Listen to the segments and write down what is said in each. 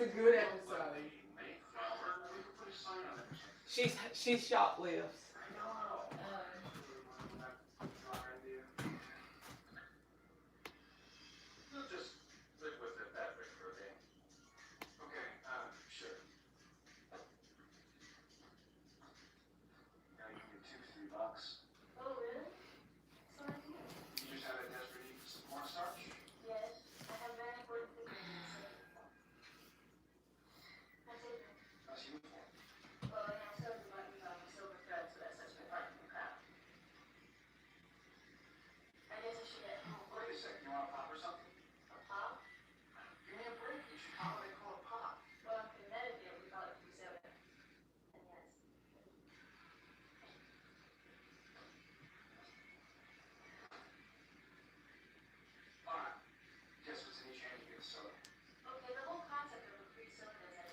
a good episode. She shoplifts.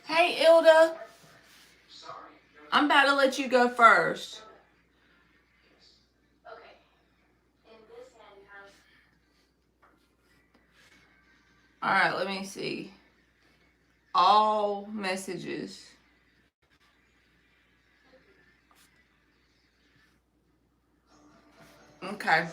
Hey, Ilda. I'm about to let you go first. All right, let me see. All messages. Okay.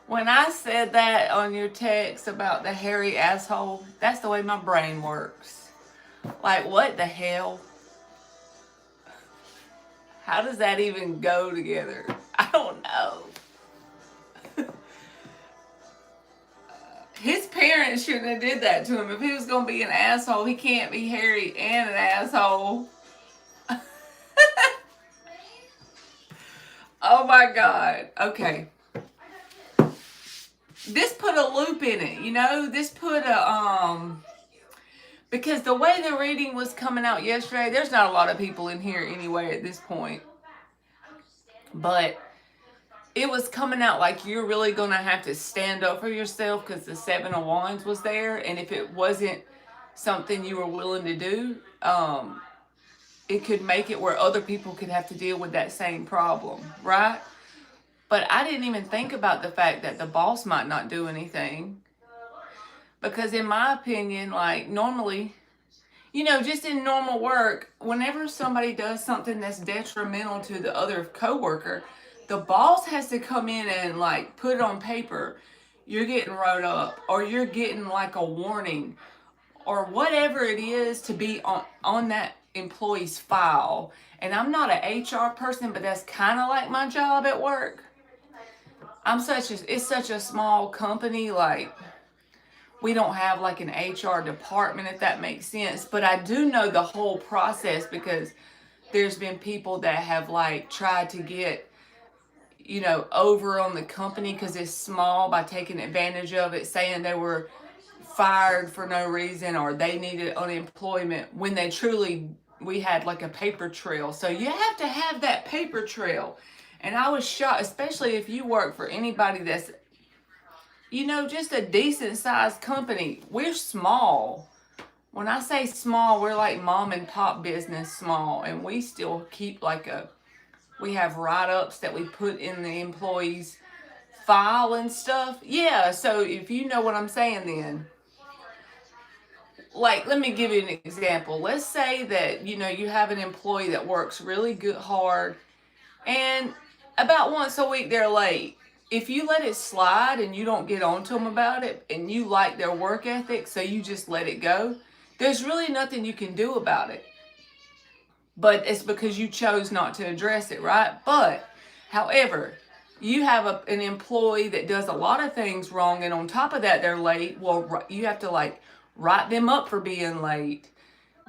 When I said that on your text about the hairy asshole, that's the way my brain works. Like, what the hell? How does that even go together? I don't know. His parents shouldn't have did that to him. If he was going to be an asshole, he can't be hairy and an asshole. Oh my God. Okay. This put a loop in it, you know? This put a, because the way the reading was coming out yesterday, there's not a lot of people in here anyway at this point. But it was coming out like you're really going to have to stand up for yourself because the Seven of Wands was there. And if it wasn't something you were willing to do, it could make it where other people could have to deal with that same problem, right? But I didn't even think about the fact that the boss might not do anything. Because in my opinion, like normally, you know, just in normal work, whenever somebody does something that's detrimental to the other coworker, the boss has to come in and like put it on paper. You're getting wrote up, or you're getting like a warning, or whatever it is to be on that employee's file. And I'm not an HR person, but that's kind of like my job at work. It's such a small company, like we don't have like an HR department, if that makes sense. But I do know the whole process because there's been people that have like tried to get, you know, over on the company because it's small by taking advantage of it, saying they were fired for no reason or they needed unemployment when they truly, we had like a paper trail. So you have to have that paper trail. And I was shocked, especially if you work for anybody that's, you know, just a decent sized company. We're small. When I say small, we're like mom and pop business small. And we still keep like we have write-ups that we put in the employees' file and stuff. Yeah, so if you know what I'm saying then. Like, let me give you an example. Let's say that, you know, you have an employee that works really good, hard, and about once a week they're late. If you let it slide and you don't get on to them about it and you like their work ethic, so you just let it go, there's really nothing you can do about it. But it's because you chose not to address it, right? But, however, you have an employee that does a lot of things wrong, and on top of that, they're late. Well, you have to, like, write them up for being late,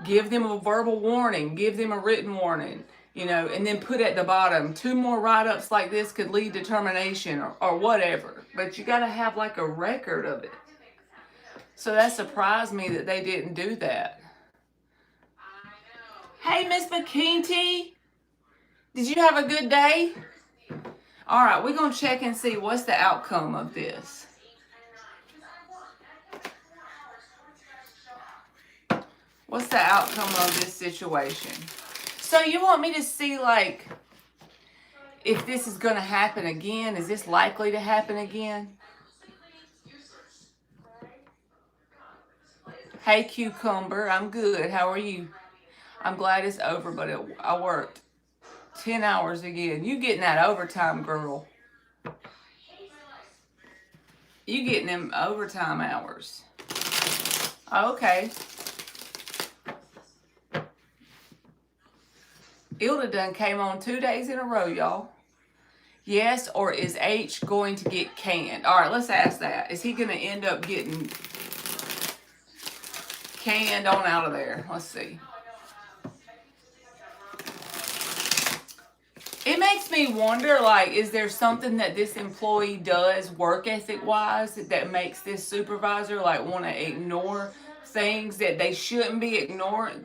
give them a verbal warning, give them a written warning, you know, and then put at the bottom, 2 more write-ups like this could lead to termination or whatever. But you got to have, like, a record of it. So that surprised me that they didn't do that. Hey, Miss McKenty, did you have a good day? All right, we're going to check and see what's the outcome of this. What's the outcome of this situation? So you want me to see, like, if this is going to happen again? Is this likely to happen again? Hey, Cucumber. I'm good. How are you? I'm glad it's over, but I worked 10 hours again. You getting that overtime, girl. You getting them overtime hours. Okay. Ilda done came on 2 days in a row, y'all. Yes, or is H going to get canned? All right, let's ask that. Is he going to end up getting canned on out of there? Let's see. It makes me wonder, like, is there something that this employee does work ethic wise that makes this supervisor like want to ignore things that they shouldn't be ignoring,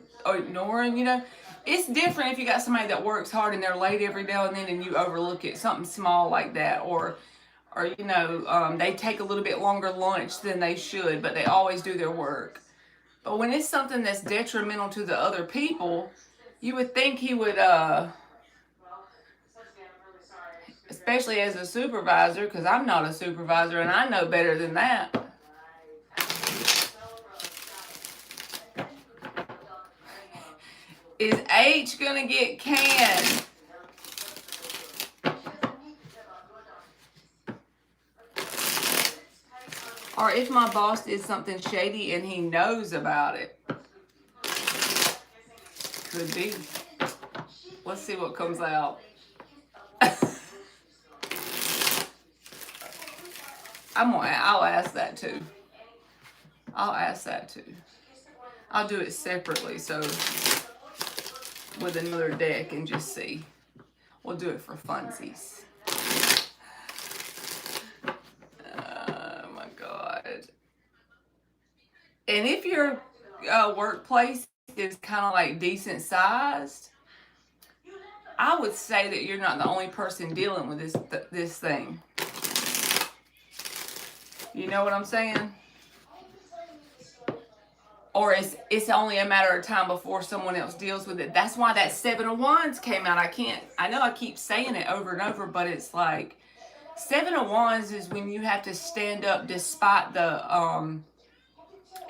you know? It's different if you got somebody that works hard and they're late every now and then and you overlook it, something small like that, or you know, they take a little bit longer lunch than they should, but they always do their work. But when it's something that's detrimental to the other people, you would think he would, especially as a supervisor, because I'm not a supervisor and I know better than that. Is H gonna get canned? Or if my boss did something shady and he knows about it. Could be. Let's see what comes out. I'll ask that too. I'll ask that too. I'll do it separately, so with another deck and just see. We'll do it for funsies. Oh my God. And if your workplace is kind of like decent sized, I would say that you're not the only person dealing with this thing. You know what I'm saying? Or it's only a matter of time before someone else deals with it. That's why that 7 of Wands came out. I know I keep saying it over and over, but it's like 7 of Wands is when you have to stand up despite the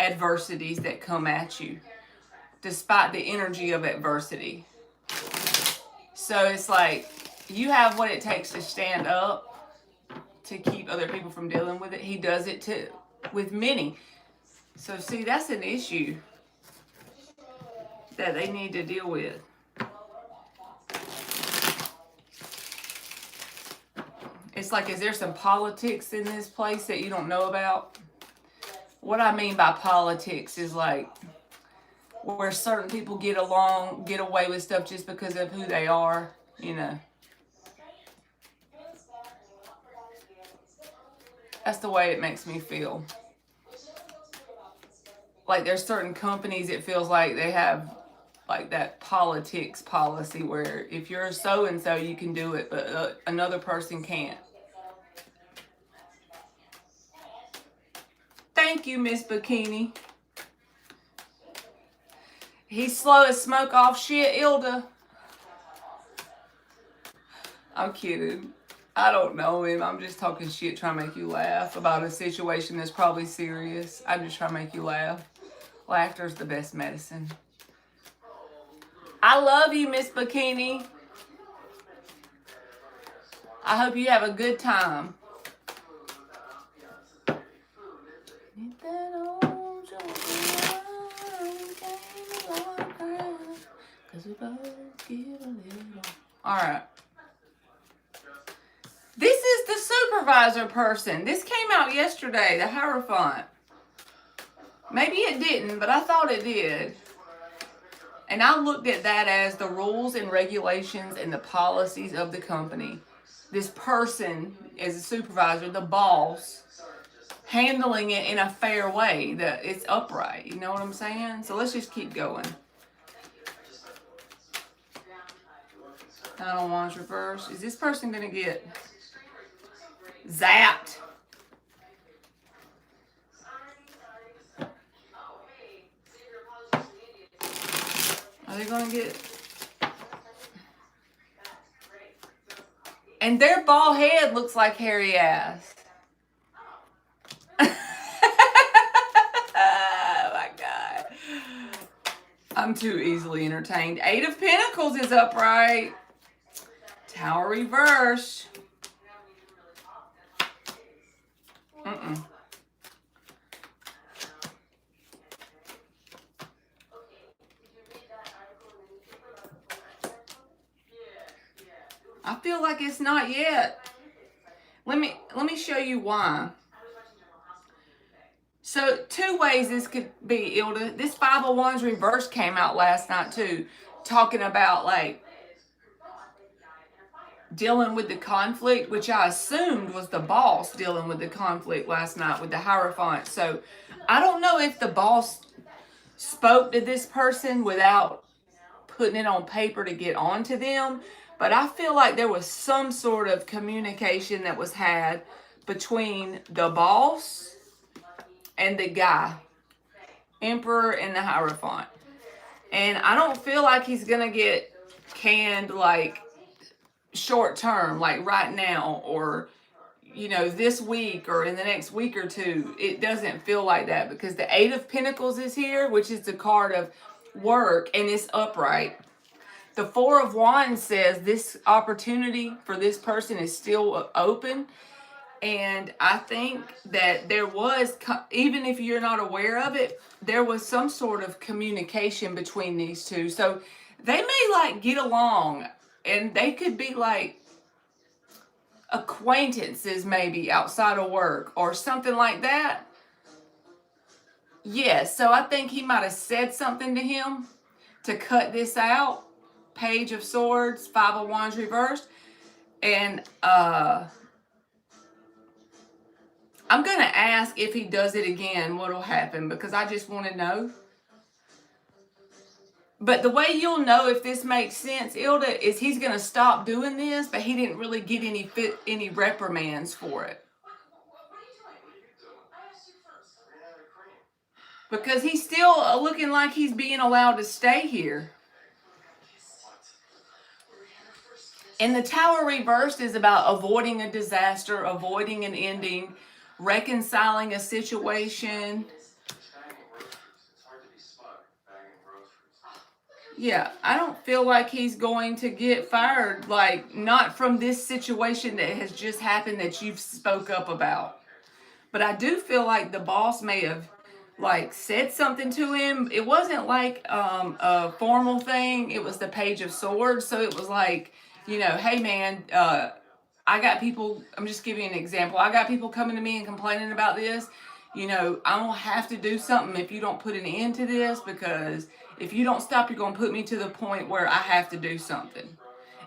adversities that come at you, despite the energy of adversity. So it's like you have what it takes to stand up to keep other people from dealing with it. He does it too with many. So see, that's an issue that they need to deal with. It's like, is there some politics in this place that you don't know about? What I mean by politics is like where certain people get away with stuff just because of who they are, you know. That's the way it makes me feel. Like there's certain companies, it feels like they have like that politics policy where if you're so-and-so, you can do it, but another person can't. Thank you, Miss Bikini. He's slow as smoke off shit, Ilda. I'm kidding. I don't know him. I'm just talking shit, trying to make you laugh about a situation that's probably serious. I'm just trying to make you laugh. Laughter's the best medicine. I love you, Miss Bikini. I hope you have a good time. All right. This is the supervisor person. This came out yesterday, the Hierophant. Maybe it didn't, but I thought it did. And I looked at that as the rules and regulations and the policies of the company. This person as a supervisor, the boss, handling it in a fair way, that it's upright. You know what I'm saying? So let's just keep going. Nine of Wands reverse. Is this person going to get zapped? Are they going to get... And their bald head looks like hairy ass. Oh my God. I'm too easily entertained. 8 of Pentacles is upright. Tower reversed. I feel like it's not yet. Let me show you why. So 2 ways this could be, Ilda. This 5 of Wands reverse came out last night too, talking about like dealing with the conflict, which I assumed was the boss dealing with the conflict last night with the Hierophant. So I don't know if the boss spoke to this person without putting it on paper to get onto them, but I feel like there was some sort of communication that was had between the boss and the guy, Emperor and the Hierophant. And I don't feel like he's gonna get canned like short term, like right now, or you know, this week or in the next week or two. It doesn't feel like that because the 8 of Pentacles is here, which is the card of work, and it's upright. The 4 of Wands says this opportunity for this person is still open. And I think that there was, even if you're not aware of it, there was some sort of communication between these two. So they may like get along, and they could be like acquaintances maybe outside of work or something like that. Yes, so I think he might have said something to him to cut this out. Page of Swords, 5 of Wands reversed. And I'm going to ask if he does it again, what will happen, because I just want to know. But the way you'll know if this makes sense, Ilda, is he's going to stop doing this, but he didn't really get any reprimands for it. Because he's still looking like he's being allowed to stay here. And the Tower reversed is about avoiding a disaster, avoiding an ending, reconciling a situation. Yeah, I don't feel like he's going to get fired, like not from this situation that has just happened that you've spoke up about. But I do feel like the boss may have like said something to him. It wasn't like a formal thing. It was the Page of Swords. So it was like, you know, hey man, I got people, I'm just giving you an example. I got people coming to me and complaining about this. You know, I'm going to have to do something if you don't put an end to this, because if you don't stop, you're going to put me to the point where I have to do something.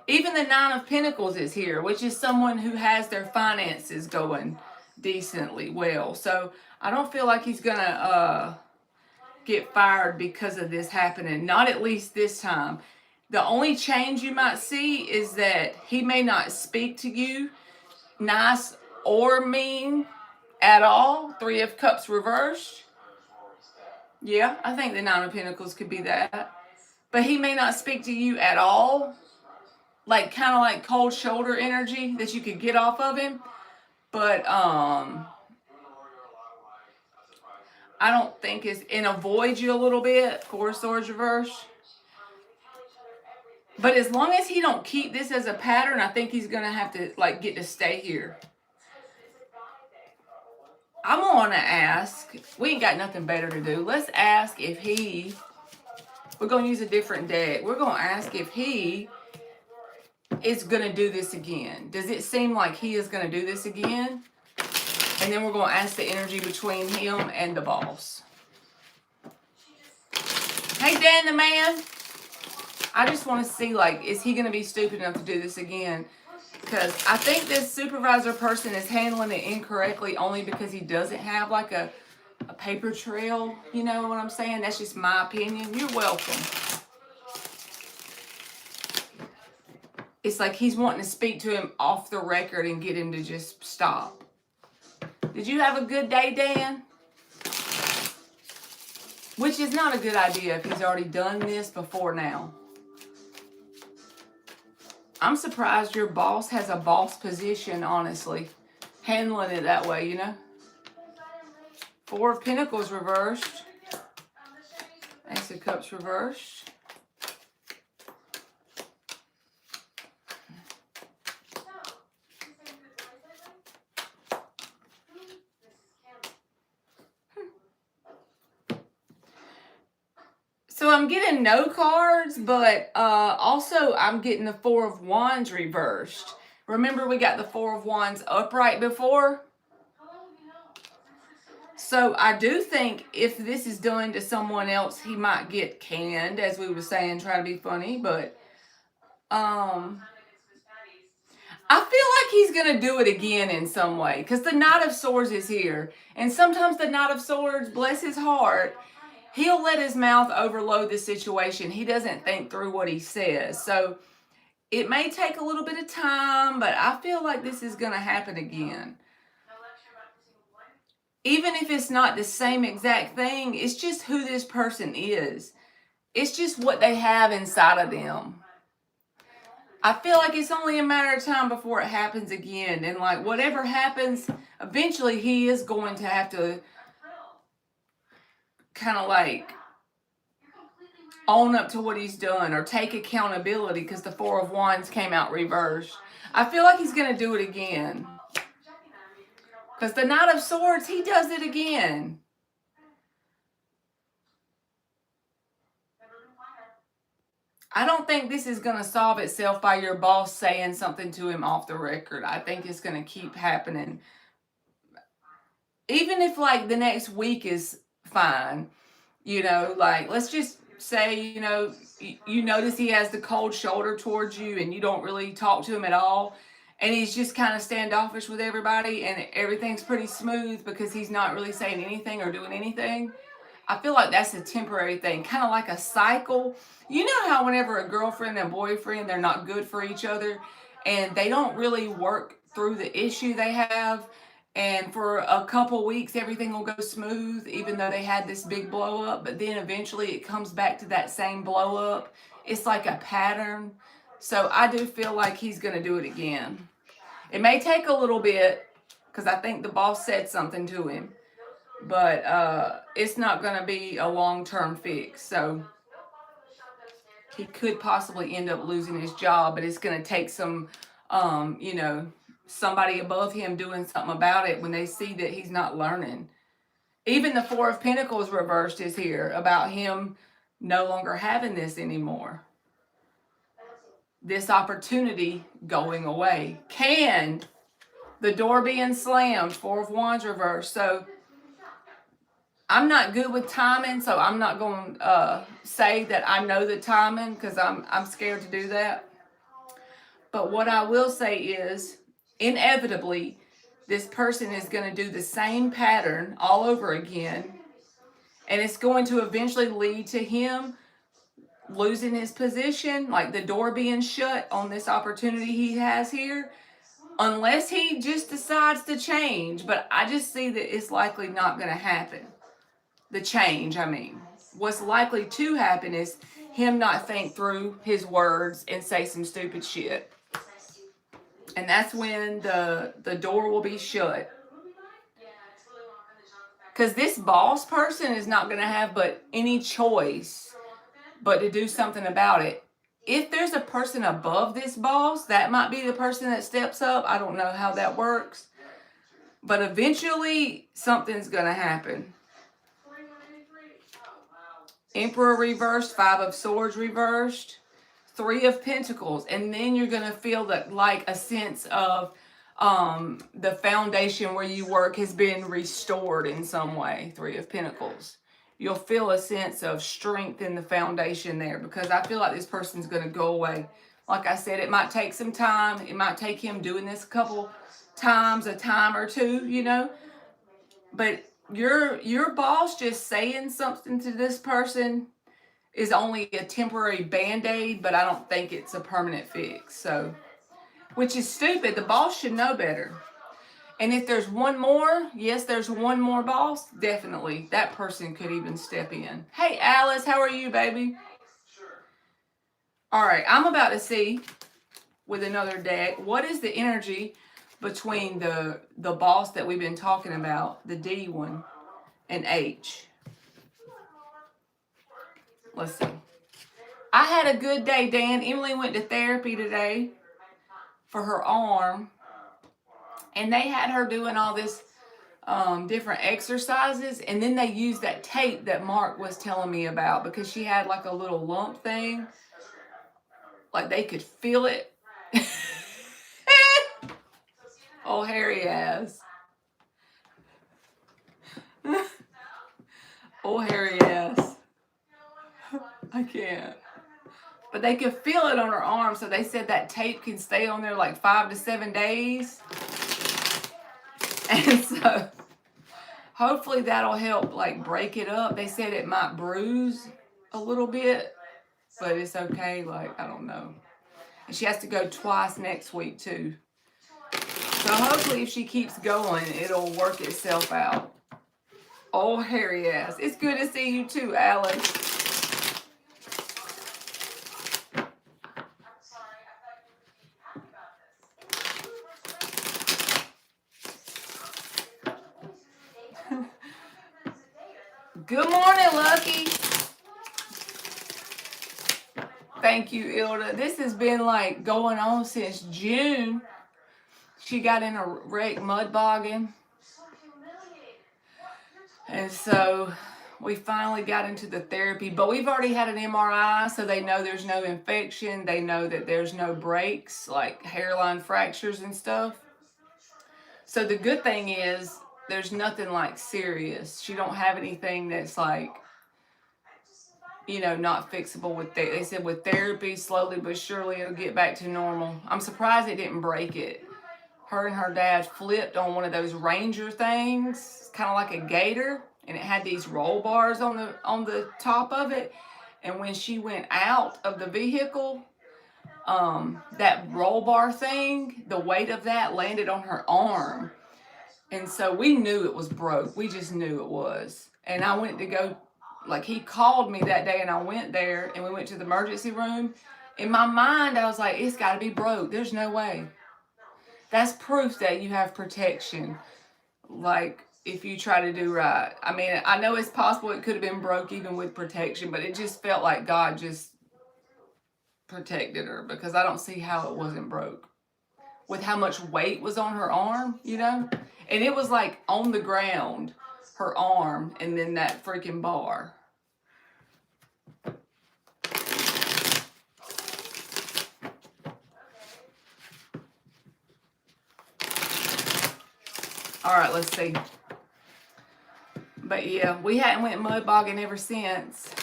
Even the 9 of Pentacles is here, which is someone who has their finances going decently well. So I don't feel like he's going to get fired because of this happening. Not at least this time. The only change you might see is that he may not speak to you nice or mean at all. 3 of Cups reversed. Yeah, I think the 9 of Pentacles could be that. But he may not speak to you at all. Like kind of like cold shoulder energy that you could get off of him. But I don't think it's, and avoid you a little bit. 4 of Swords reversed. But as long as he don't keep this as a pattern, I think he's going to have to like get to stay here. I'm going to ask, we ain't got nothing better to do. Let's ask if he, we're going to use a different deck. We're going to ask if he is going to do this again. Does it seem like he is going to do this again? And then we're going to ask the energy between him and the boss. Hey, Dan the man. I just want to see, like, is he going to be stupid enough to do this again? Because I think this supervisor person is handling it incorrectly only because he doesn't have, like, a paper trail. You know what I'm saying? That's just my opinion. You're welcome. It's like he's wanting to speak to him off the record and get him to just stop. Did you have a good day, Dan? Which is not a good idea if he's already done this before now. I'm surprised your boss has a boss position, honestly. Handling it that way, you know. 4 of Pentacles reversed. Ace of Cups reversed. So I'm getting no cards, but also I'm getting the Four of Wands reversed. Remember we got the Four of Wands upright before? So I do think if this is done to someone else, he might get canned, as we were saying, try to be funny. But I feel like he's going to do it again in some way, because the Knight of Swords is here. And sometimes the Knight of Swords, bless his heart, he'll let his mouth overload the situation. He doesn't think through what he says. So it may take a little bit of time, but I feel like this is going to happen again. Even if it's not the same exact thing, it's just who this person is. It's just what they have inside of them. I feel like it's only a matter of time before it happens again. And like whatever happens, eventually he is going to have to kind of like own up to what he's done or take accountability, because the Four of Wands came out reversed. I feel like he's going to do it again. Because the Knight of Swords, he does it again. I don't think this is going to solve itself by your boss saying something to him off the record. I think it's going to keep happening. Even if like the next week is fine, you know, like let's just say, you know, you notice he has the cold shoulder towards you and you don't really talk to him at all. And he's just kind of standoffish with everybody and everything's pretty smooth because he's not really saying anything or doing anything. I feel like that's a temporary thing, kind of like a cycle. You know how whenever a girlfriend and boyfriend, they're not good for each other and they don't really work through the issue they have. And for a couple weeks, everything will go smooth, even though they had this big blow up. But then eventually it comes back to that same blow up. It's like a pattern. So I do feel like he's going to do it again. It may take a little bit because I think the boss said something to him. But it's not going to be a long-term fix. So he could possibly end up losing his job. But it's going to take some, you know, somebody above him doing something about it when they see that he's not learning. Even the Four of Pentacles reversed is here about him no longer having this anymore. This opportunity going away. Canned. The door being slammed. Four of Wands reversed. So I'm not good with timing, so I'm not going to say that I know the timing because I'm scared to do that. But what I will say is, inevitably, this person is going to do the same pattern all over again. And it's going to eventually lead to him losing his position, like the door being shut on this opportunity he has here, unless he just decides to change. But I just see that it's likely not going to happen. The change, I mean. What's likely to happen is him not think through his words and say some stupid shit. And that's when the door will be shut. Because this boss person is not going to have but any choice but to do something about it. If there's a person above this boss, that might be the person that steps up. I don't know how that works. But eventually, something's going to happen. Emperor reversed, Five of Swords reversed, Three of Pentacles. And then you're going to feel that like a sense of the foundation where you work has been restored in some way. Three of Pentacles. You'll feel a sense of strength in the foundation there because I feel like this person's going to go away. Like I said, it might take some time. It might take him doing this a couple times, a time or two, you know. But your boss just saying something to this person is only a temporary band-aid, but I don't think it's a permanent fix. So, which is stupid. The boss should know better. And if there's one more, yes, there's one more boss, definitely. That person could even step in. Hey, Alice, how are you, baby? All right, I'm about to see with another deck, what is the energy between the boss that we've been talking about, the D one, and H. Let's see. I had a good day, Dan. Emily went to therapy today for her arm. And they had her doing all this different exercises. And then they used that tape that Mark was telling me about because she had like a little lump thing. Like they could feel it. Oh, hairy ass. Oh, hairy ass. I can't. But they could feel it on her arm, so they said that tape can stay on there like 5 to 7 days. And so hopefully that'll help like break it up. They said it might bruise a little bit, but it's okay. Like, I don't know. And she has to go twice next week too. So hopefully if she keeps going, it'll work itself out. Oh, hairy ass. It's good to see you too, Alex. Good morning, Lucky. Thank you, Ilda. This has been like going on since June. She got in a wreck mud bogging. And so we finally got into the therapy, but we've already had an MRI, so they know there's no infection. They know that there's no breaks, like hairline fractures and stuff. So the good thing is there's nothing like serious. She don't have anything that's like, you know, not fixable with they said with therapy, slowly but surely it'll get back to normal. I'm surprised it didn't break it. Her and her dad flipped on one of those Ranger things, kind of like a gator, and it had these roll bars on the top of it. And when she went out of the vehicle, that roll bar thing, the weight of that landed on her arm. And so we knew it was broke. We just knew it was. And I went to go, like he called me that day and I went there and we went to the emergency room. In my mind, I was like, it's got to be broke. There's no way. That's proof that you have protection. Like if you try to do right. I mean, I know it's possible it could have been broke even with protection, but it just felt like God just protected her because I don't see how it wasn't broke. With how much weight was on her arm, you know? And it was like on the ground, her arm, and then that freaking bar. All right, let's see. But yeah, we hadn't went mud bogging ever since.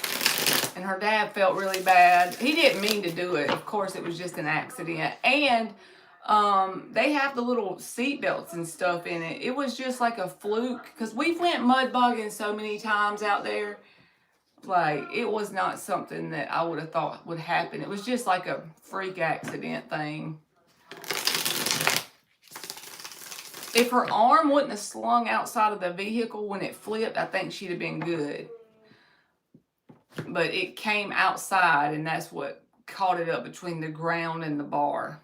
And her dad felt really bad. He didn't mean to do it. Of course, it was just an accident. And they have the little seat belts and stuff in it. It was just like a fluke. Because we've went mud bogging so many times out there. Like, it was not something that I would have thought would happen. It was just like a freak accident thing. If her arm wouldn't have slung outside of the vehicle when it flipped, I think she'd have been good. But it came outside, and that's what caught it up between the ground and the bar.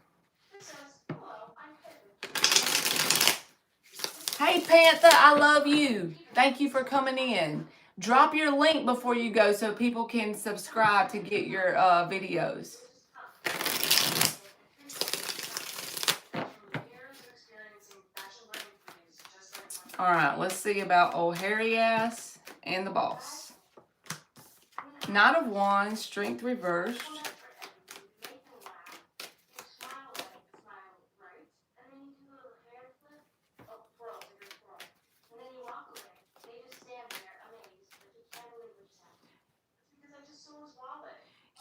Hey, Panther, I love you. Thank you for coming in. Drop your link before you go so people can subscribe to get your videos. All right, let's see about old hairy ass and the boss. Knight of Wands, strength reversed.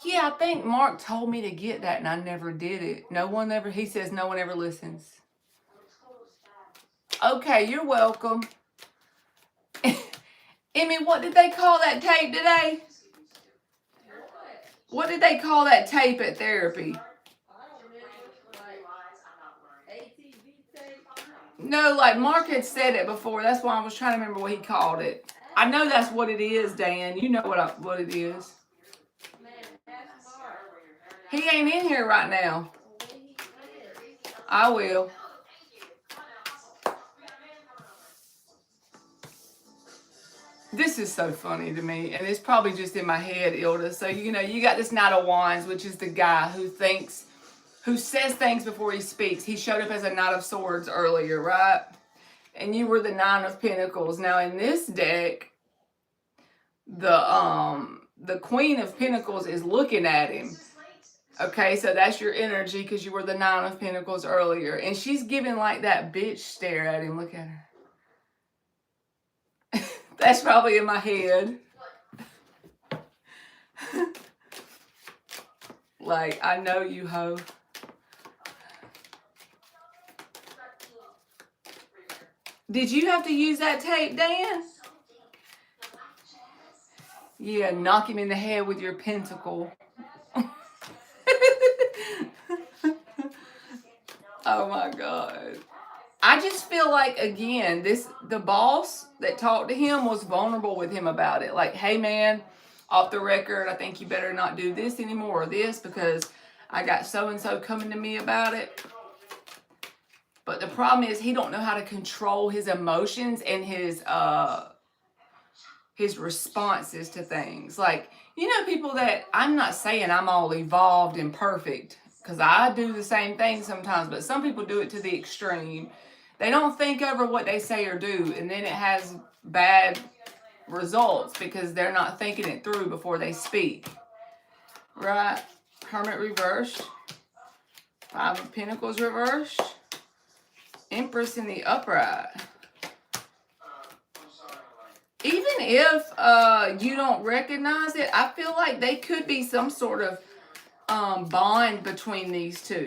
Yeah, I think Mark told me to get that and I never did it. He says no one ever listens. Okay, you're welcome. Emmy, what did they call that tape today? What did they call that tape at therapy? No, like Mark had said it before. That's why I was trying to remember what he called it. I know that's what it is, Dan. You know what it is. He ain't in here right now. I will. This is so funny to me, and it's probably just in my head, Ilda. So, you got this Knight of Wands, which is the guy who says things before he speaks. He showed up as a Knight of Swords earlier, right? And you were the Nine of Pentacles. Now, in this deck, the Queen of Pentacles is looking at him. Okay, so that's your energy because you were the Nine of Pentacles earlier. And she's giving like that bitch stare at him. Look at her. That's probably in my head. Like, I know you, hoe. Did you have to use that tape, Dan? Yeah, knock him in the head with your pentacle. Oh my God. I just feel like, again, the boss that talked to him was vulnerable with him about it. Like, hey man, off the record, I think you better not do this anymore or this because I got so-and-so coming to me about it. But the problem is he don't know how to control his emotions and his responses to things. Like, people that, I'm not saying I'm all evolved and perfect because I do the same thing sometimes, but some people do it to the extreme. They don't think over what they say or do, and then it has bad results because they're not thinking it through before they speak. Right? Hermit reversed. Five of Pentacles reversed. Empress in the upright. Even if you don't recognize it, I feel like they could be some sort of bond between these two.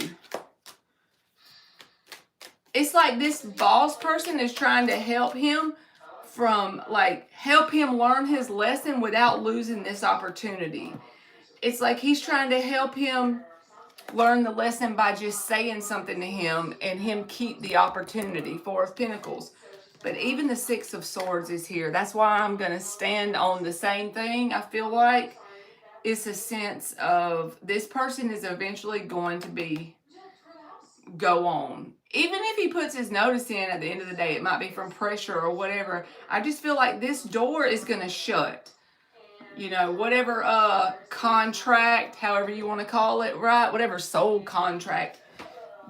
It's like this boss person is trying to help him help him learn his lesson without losing this opportunity. It's like he's trying to help him learn the lesson by just saying something to him and him keep the opportunity. Four of Pentacles. But even the Six of Swords is here. That's why I'm going to stand on the same thing. I feel like it's a sense of this person is eventually going to go on. Even if he puts his notice in at the end of the day, it might be from pressure or whatever. I just feel like this door is going to shut. Whatever contract, however you want to call it, right? Whatever soul contract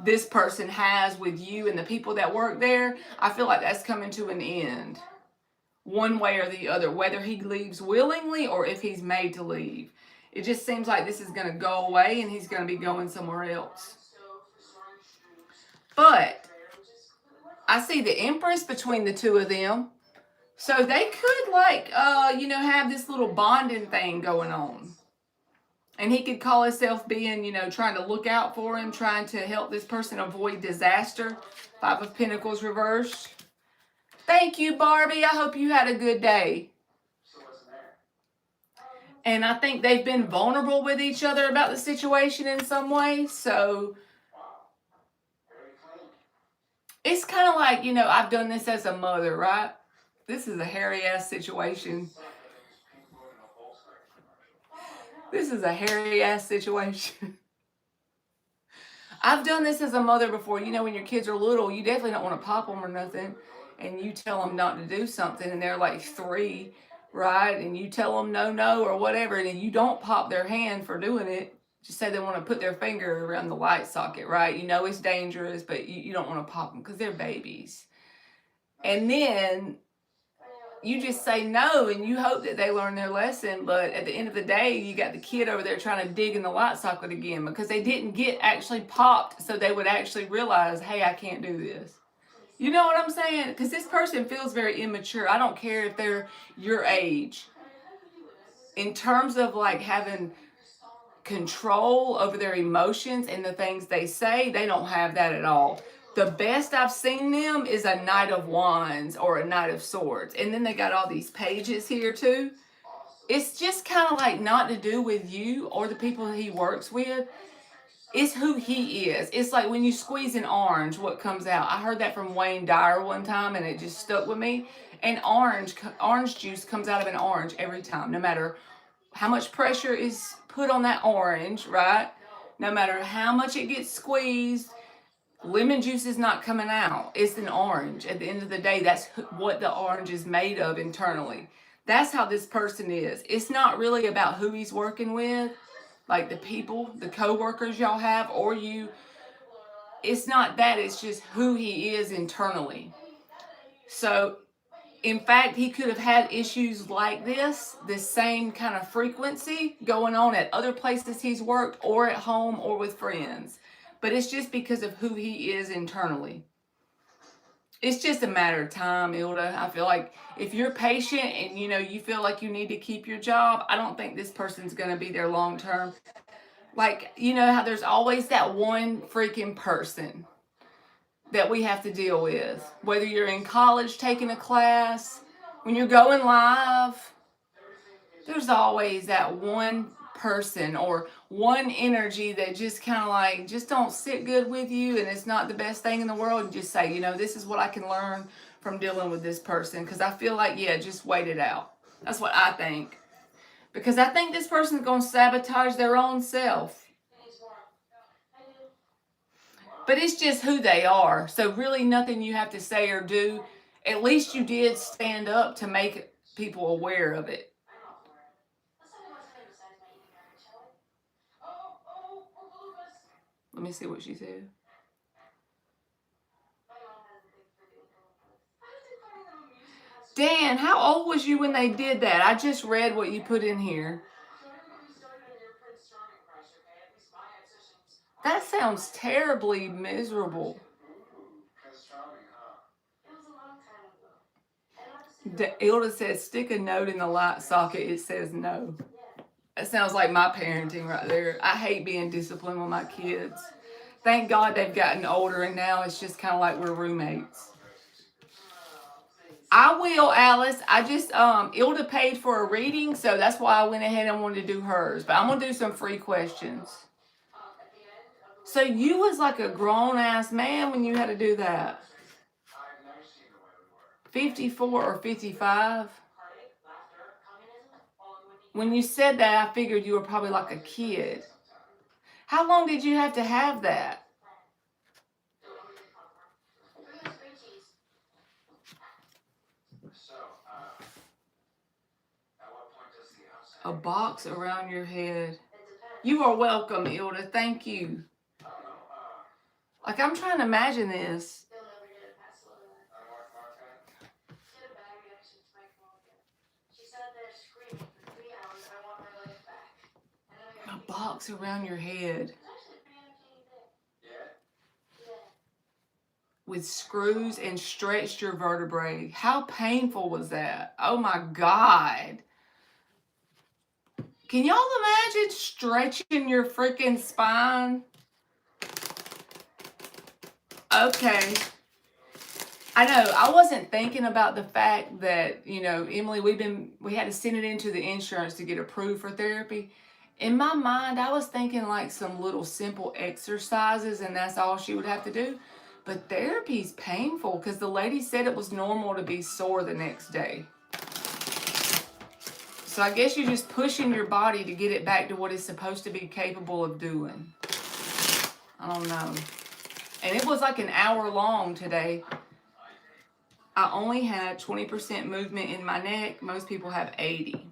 this person has with you and the people that work there, I feel like that's coming to an end. One way or the other, whether he leaves willingly or if he's made to leave. It just seems like this is going to go away and he's going to be going somewhere else. But I see the Empress between the two of them. So they could have this little bonding thing going on. And he could call himself being, trying to look out for him, trying to help this person avoid disaster. Five of Pentacles reversed. Thank you, Barbie. I hope you had a good day. And I think they've been vulnerable with each other about the situation in some way. So it's kind of like, I've done this as a mother, right? This is a hairy-ass situation. This is a hairy-ass situation. I've done this as a mother before. When your kids are little, you definitely don't want to pop them or nothing. And you tell them not to do something, and they're like 3, right? And you tell them no, or whatever, and you don't pop their hand for doing it. Just say they want to put their finger around the light socket, right? It's dangerous, but you don't want to pop them because they're babies. And then you just say no, and you hope that they learn their lesson. But at the end of the day, you got the kid over there trying to dig in the light socket again because they didn't get actually popped so they would actually realize, hey, I can't do this. You know what I'm saying? Because this person feels very immature. I don't care if they're your age. In terms of having control over their emotions and the things they say, they don't have that at all. The best I've seen them is a Knight of Wands or a Knight of Swords. And then they got all these pages here too. It's just kind of like not to do with you or the people he works with. It's who he is. It's like when you squeeze an orange, what comes out? I heard that from Wayne Dyer one time and it just stuck with me. And orange juice comes out of an orange every time, no matter how much pressure is put on that orange, right? No matter how much it gets squeezed, lemon juice is not coming out. It's an orange. At the end of the day, that's what the orange is made of internally. That's how this person is. It's not really about who he's working with, like the people, the co-workers y'all have, or you. It's not that. It's just who he is internally. So, in fact, he could have had issues like this same kind of frequency going on at other places he's worked, or at home, or with friends. But it's just because of who he is internally. It's just a matter of time, Ilda. I feel like if you're patient and you feel like you need to keep your job, I don't think this person's going to be there long term. Like, you know how there's always that one freaking person that we have to deal with. Whether you're in college taking a class, when you're going live, there's always that one person or one energy that just kind of like just don't sit good with you, and it's not the best thing in the world. And just say, this is what I can learn from dealing with this person, because I feel like, yeah, just wait it out. That's what I think, because I think this person's going to sabotage their own self. But it's just who they are, so really nothing you have to say or do. At least you did stand up to make people aware of it. Let me see what she said. Dan, how old was you when they did that? I just read what you put in here. That sounds terribly miserable. Ilda says, stick a note in the light socket. It says no. That sounds like my parenting right there. I hate being disciplined with my kids. Thank God they've gotten older, and now it's just kind of like we're roommates. I will, Alice. I just, Ilda paid for a reading, so that's why I went ahead and wanted to do hers. But I'm going to do some free questions. So you was like a grown-ass man when you had to do that? 54 or 55? When you said that, I figured you were probably like a kid. How long did you have to have that? A box around your head. You are welcome, Ilda. Thank you. Like, I'm trying to imagine this. A box around your head. With screws and stretched your vertebrae. How painful was that? Oh my God. Can y'all imagine stretching your freaking spine? Okay. I know, I wasn't thinking about the fact that, Emily, we had to send it into the insurance to get approved for therapy. In my mind, I was thinking like some little simple exercises, and that's all she would have to do. But therapy's painful, because the lady said it was normal to be sore the next day. So I guess you're just pushing your body to get it back to what it's supposed to be capable of doing. I don't know. And it was like an hour long today. I only had 20% movement in my neck. Most people have 80.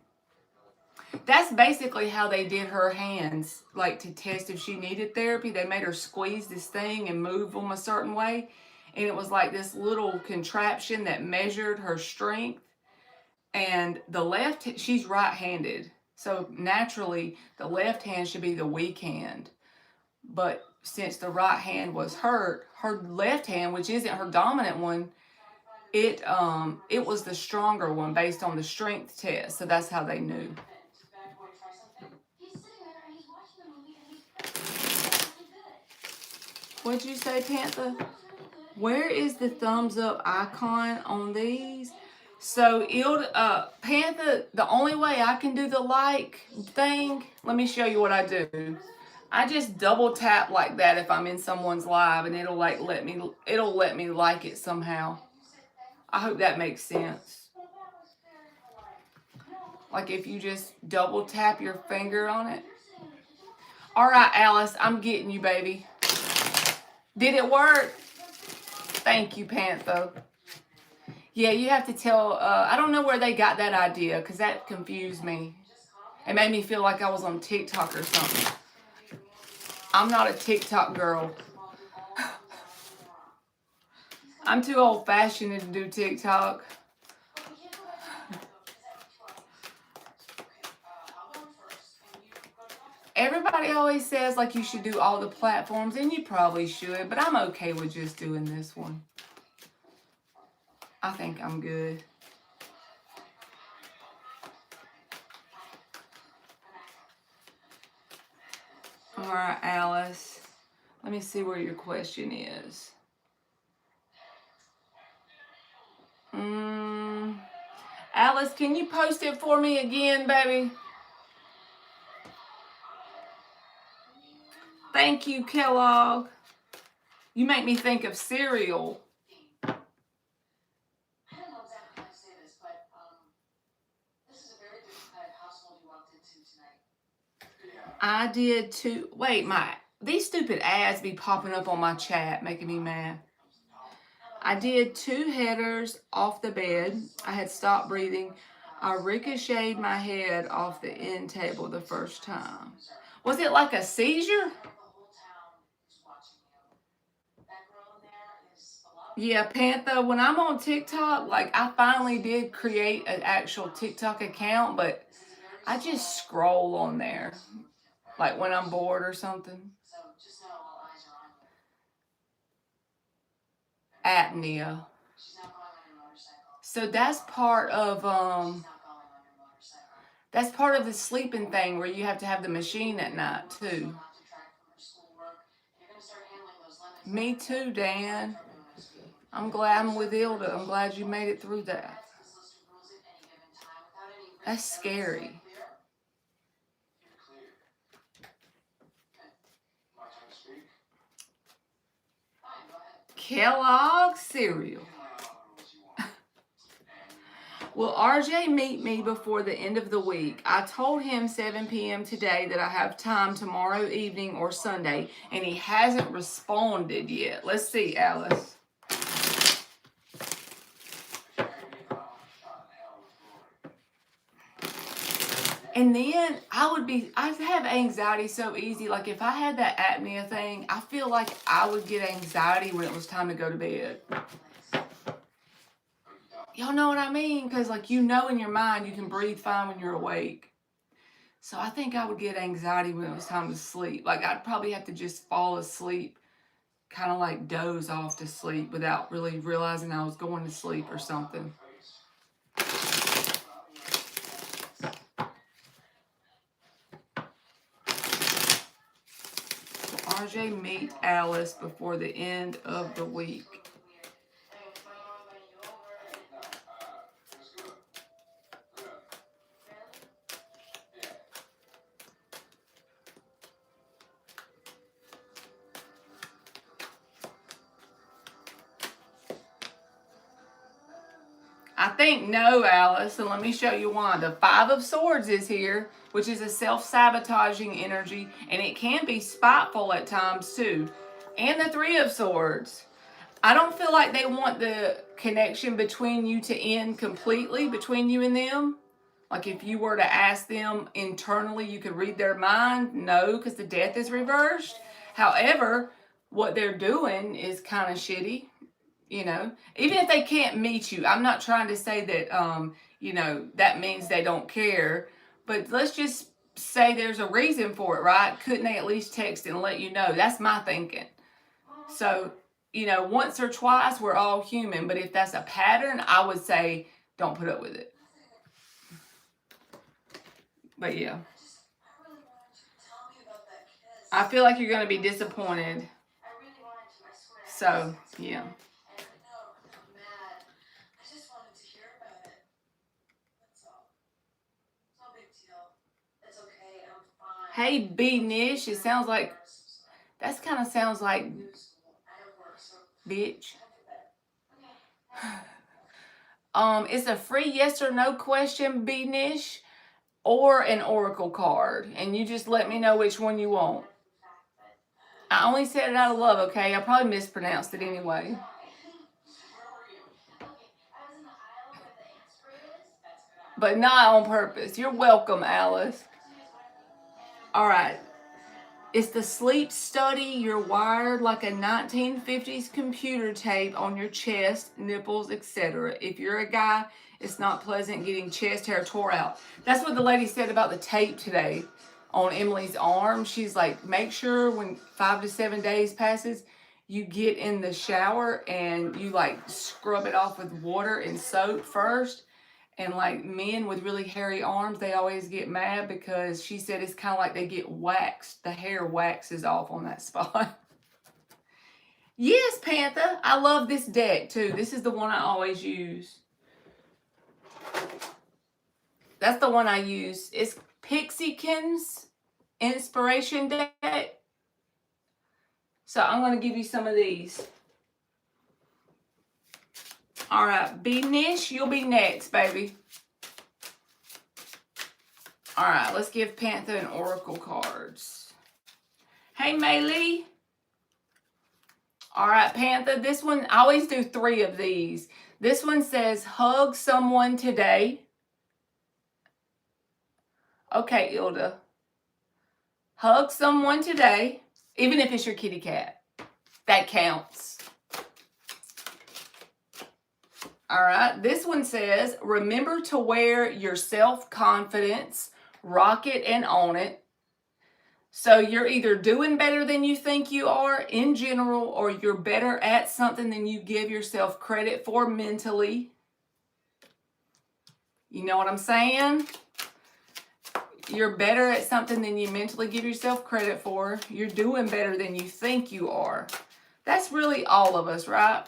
That's basically how they did her hands, like to test if she needed therapy. They made her squeeze this thing and move them a certain way. And it was like this little contraption that measured her strength. And she's right-handed. So naturally, the left hand should be the weak hand. But since the right hand was hurt, her left hand, which isn't her dominant one, it was the stronger one based on the strength test. So that's how they knew. What'd you say, Panther? Where is the thumbs up icon on these? So, Panther, the only way I can do the like thing, let me show you what I do. I just double tap like that if I'm in someone's live, and it'll let me like it somehow. I hope that makes sense. Like if you just double tap your finger on it. All right, Alice, I'm getting you, baby. Did it work? Thank you, Panther. Yeah, you have to tell. I don't know where they got that idea because that confused me. It made me feel like I was on TikTok or something. I'm not a TikTok girl. I'm too old-fashioned to do TikTok. Everybody always says like you should do all the platforms, and you probably should, but I'm okay with just doing this one. I think I'm good. All right, Alice. Let me see where your question is. Alice, can you post it for me again, baby? Thank you, Kellogg. You make me think of cereal. I did too. Wait, these stupid ads be popping up on my chat, making me mad. I did 2 headers off the bed. I had stopped breathing. I ricocheted my head off the end table the first time. Was it like a seizure? Yeah, Panther, when I'm on TikTok, like I finally did create an actual TikTok account, but I just scroll on there, like when I'm bored or something. Apnea. So that's part of the sleeping thing where you have to have the machine at night too. Me too, Dan. I'm glad I'm with Ilda. I'm glad you made it through that. That's scary. Kellogg cereal. Will RJ meet me before the end of the week? I told him 7 p.m. today that I have time tomorrow evening or Sunday, and he hasn't responded yet. Let's see, Alice. And then I have anxiety so easy. Like if I had that apnea thing, I feel like I would get anxiety when it was time to go to bed. Y'all know what I mean? Because like in your mind you can breathe fine when you're awake. So I think I would get anxiety when it was time to sleep. Like I'd probably have to just fall asleep, kind of like doze off to sleep without really realizing I was going to sleep or something. RJ meet Alice before the end of the week. I think no, Alice, and let me show you why. The 5 of Swords is here, which is a self-sabotaging energy, and it can be spiteful at times too. And the 3 of Swords. I don't feel like they want the connection between you to end completely, between you and them. Like if you were to ask them internally, you could read their mind. No, because the death is reversed. However, what they're doing is kind of shitty. Even if they can't meet you, I'm not trying to say that, that means they don't care. But let's just say there's a reason for it, right? Couldn't they at least text and let you know? That's my thinking. So, once or twice, we're all human. But if that's a pattern, I would say don't put up with it. But yeah. I feel like you're going to be disappointed. So, yeah. Hey, B Nish, it sounds like, that kind of sounds like bitch. It's a free yes or no question, B Nish, or an oracle card, and you just let me know which one you want. I only said it out of love, okay? I probably mispronounced it anyway. but not on purpose. You're welcome, Alice. All right. It's the sleep study. You're wired like a 1950s computer tape on your chest, nipples, etc. If you're a guy, it's not pleasant getting chest hair tore out. That's what the lady said about the tape today on Emily's arm. She's like, make sure when 5 to 7 days passes, you get in the shower and you like scrub it off with water and soap first. And like men with really hairy arms, they always get mad because she said it's kind of like they get waxed. The hair waxes off on that spot. Yes, Panther. I love this deck too. This is the one I always use. That's the one I use. It's Pixiekin's Inspiration Deck. So I'm going to give you some of these. All right, B Nish, you'll be next, baby. All right, let's give Panther and Oracle cards. Hey, Maylee. All right, Panther, this one, I always do 3 of these. This one says, hug someone today. Okay, Ilda. Hug someone today, even if it's your kitty cat. That counts. All right, this one says, remember to wear your self-confidence, rock it and own it. So you're either doing better than you think you are in general, or you're better at something than you give yourself credit for mentally. You know what I'm saying? You're better at something than you mentally give yourself credit for. You're doing better than you think you are. That's really all of us, right?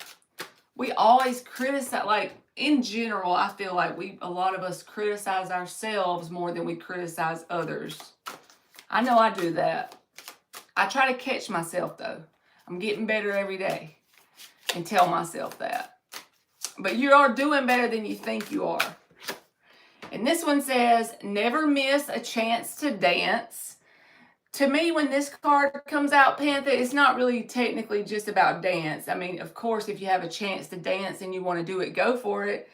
We always criticize, like in general, I feel like a lot of us criticize ourselves more than we criticize others. I know I do that. I try to catch myself though. I'm getting better every day and tell myself that. But you are doing better than you think you are. And this one says, never miss a chance to dance. To me, when this card comes out, Panther, it's not really technically just about dance. I mean, of course, if you have a chance to dance and you want to do it, go for it.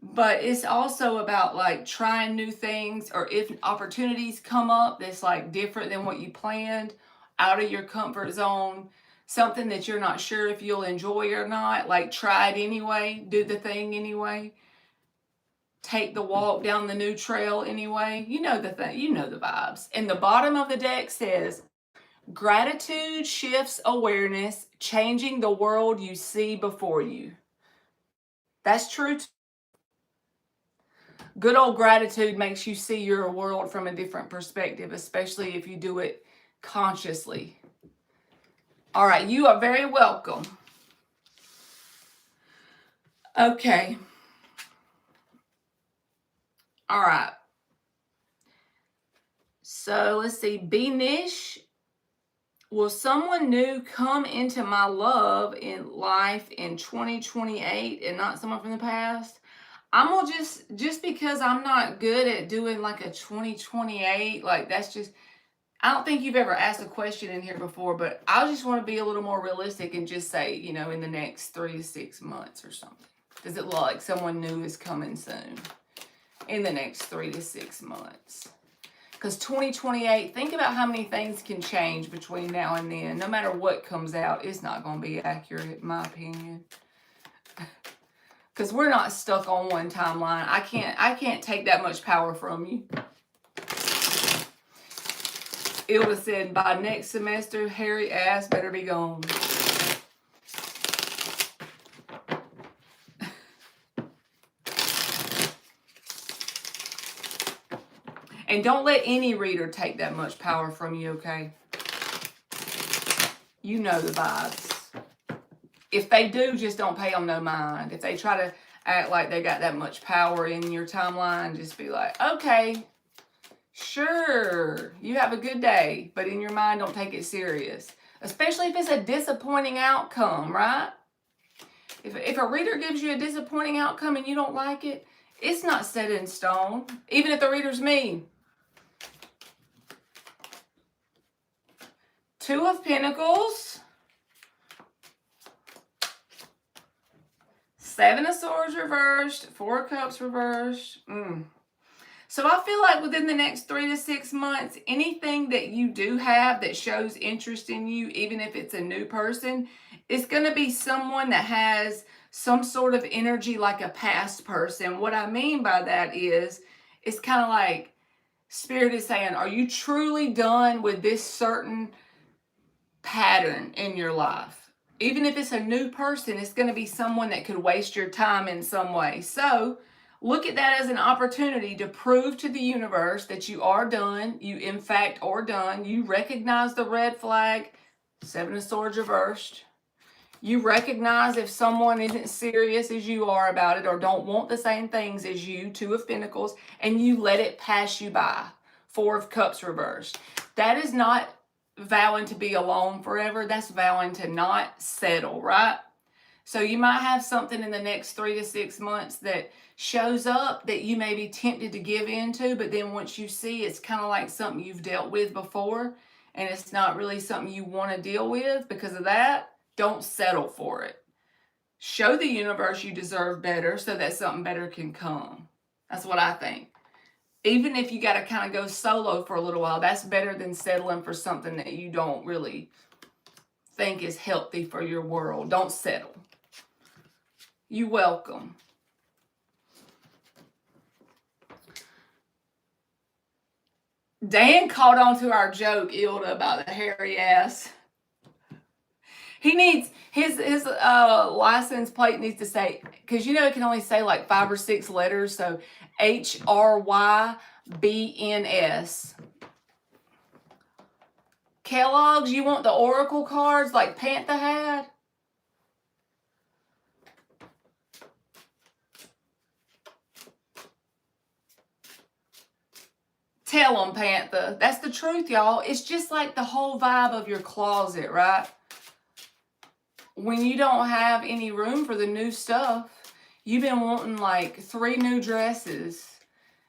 But it's also about like trying new things, or if opportunities come up that's like different than what you planned, out of your comfort zone, something that you're not sure if you'll enjoy or not, like try it anyway, do the thing anyway. Take the walk down the new trail anyway. You know the thing, you know the vibes. And the bottom of the deck says, gratitude shifts awareness, changing the world you see before you. That's true. Good old gratitude makes you see your world from a different perspective, especially if you do it consciously. All right, you are very welcome. Okay. All right. So let's see. B Nish. Will someone new come into my love in life in 2028 and not someone from the past? I'm gonna just because I'm not good at doing like a 2028, like that's just, I don't think you've ever asked a question in here before, but I just want to be a little more realistic and just say, you know, in the next 3 to 6 months or something. Does it look like someone new is coming soon in the next 3 to 6 months? Because 2028, think about how many things can change between now and then. No matter what comes out, it's not going to be accurate, in my opinion. Because we're not stuck on one timeline. I can't take that much power from you. Ilda said, by next semester, hairy ass better be gone. And don't let any reader take that much power from you, okay? You know the vibes. If they do, just don't pay them no mind. If they try to act like they got that much power in your timeline, just be like, okay, sure, you have a good day. But in your mind, don't take it serious. Especially if it's a disappointing outcome, right? If a reader gives you a disappointing outcome and you don't like it, it's not set in stone. Even if the reader's mean. 2 of Pentacles. 7 of Swords reversed. 4 of Cups reversed. So I feel like within the next 3 to 6 months, anything that you do have that shows interest in you, even if it's a new person, it's going to be someone that has some sort of energy like a past person. What I mean by that is, it's kind of like Spirit is saying, are you truly done with this certain pattern in your life? Even if it's a new person, it's going to be someone that could waste your time in some way. So look at that as an opportunity to prove to the universe that you are done. You, in fact, are done. You recognize the red flag, Seven of Swords reversed. You recognize if someone isn't serious as you are about it or don't want the same things as you, Two of Pentacles, and you let it pass you by, Four of Cups reversed. That is not vowing to be alone forever. That's vowing to not settle, right? So you might have something in the next 3 to 6 months that shows up that you may be tempted to give into, but then once you see it's kind of like something you've dealt with before and it's not really something you want to deal with because of that, don't settle for it. Show the universe you deserve better so that something better can come. That's what I think. Even if you got to kind of go solo for a little while, that's better than settling for something that you don't really think is healthy for your world. Don't settle. You're welcome. Dan caught on to our joke, Ilda, about the hairy ass. He needs his license plate needs to say, because you know it can only say like 5 or 6 letters, so HRYBNS. Kellogg's, you want the oracle cards like Panther had? Tell them, Panther. That's the truth, y'all. It's just like the whole vibe of your closet, right? When you don't have any room for the new stuff, you've been wanting like 3 new dresses,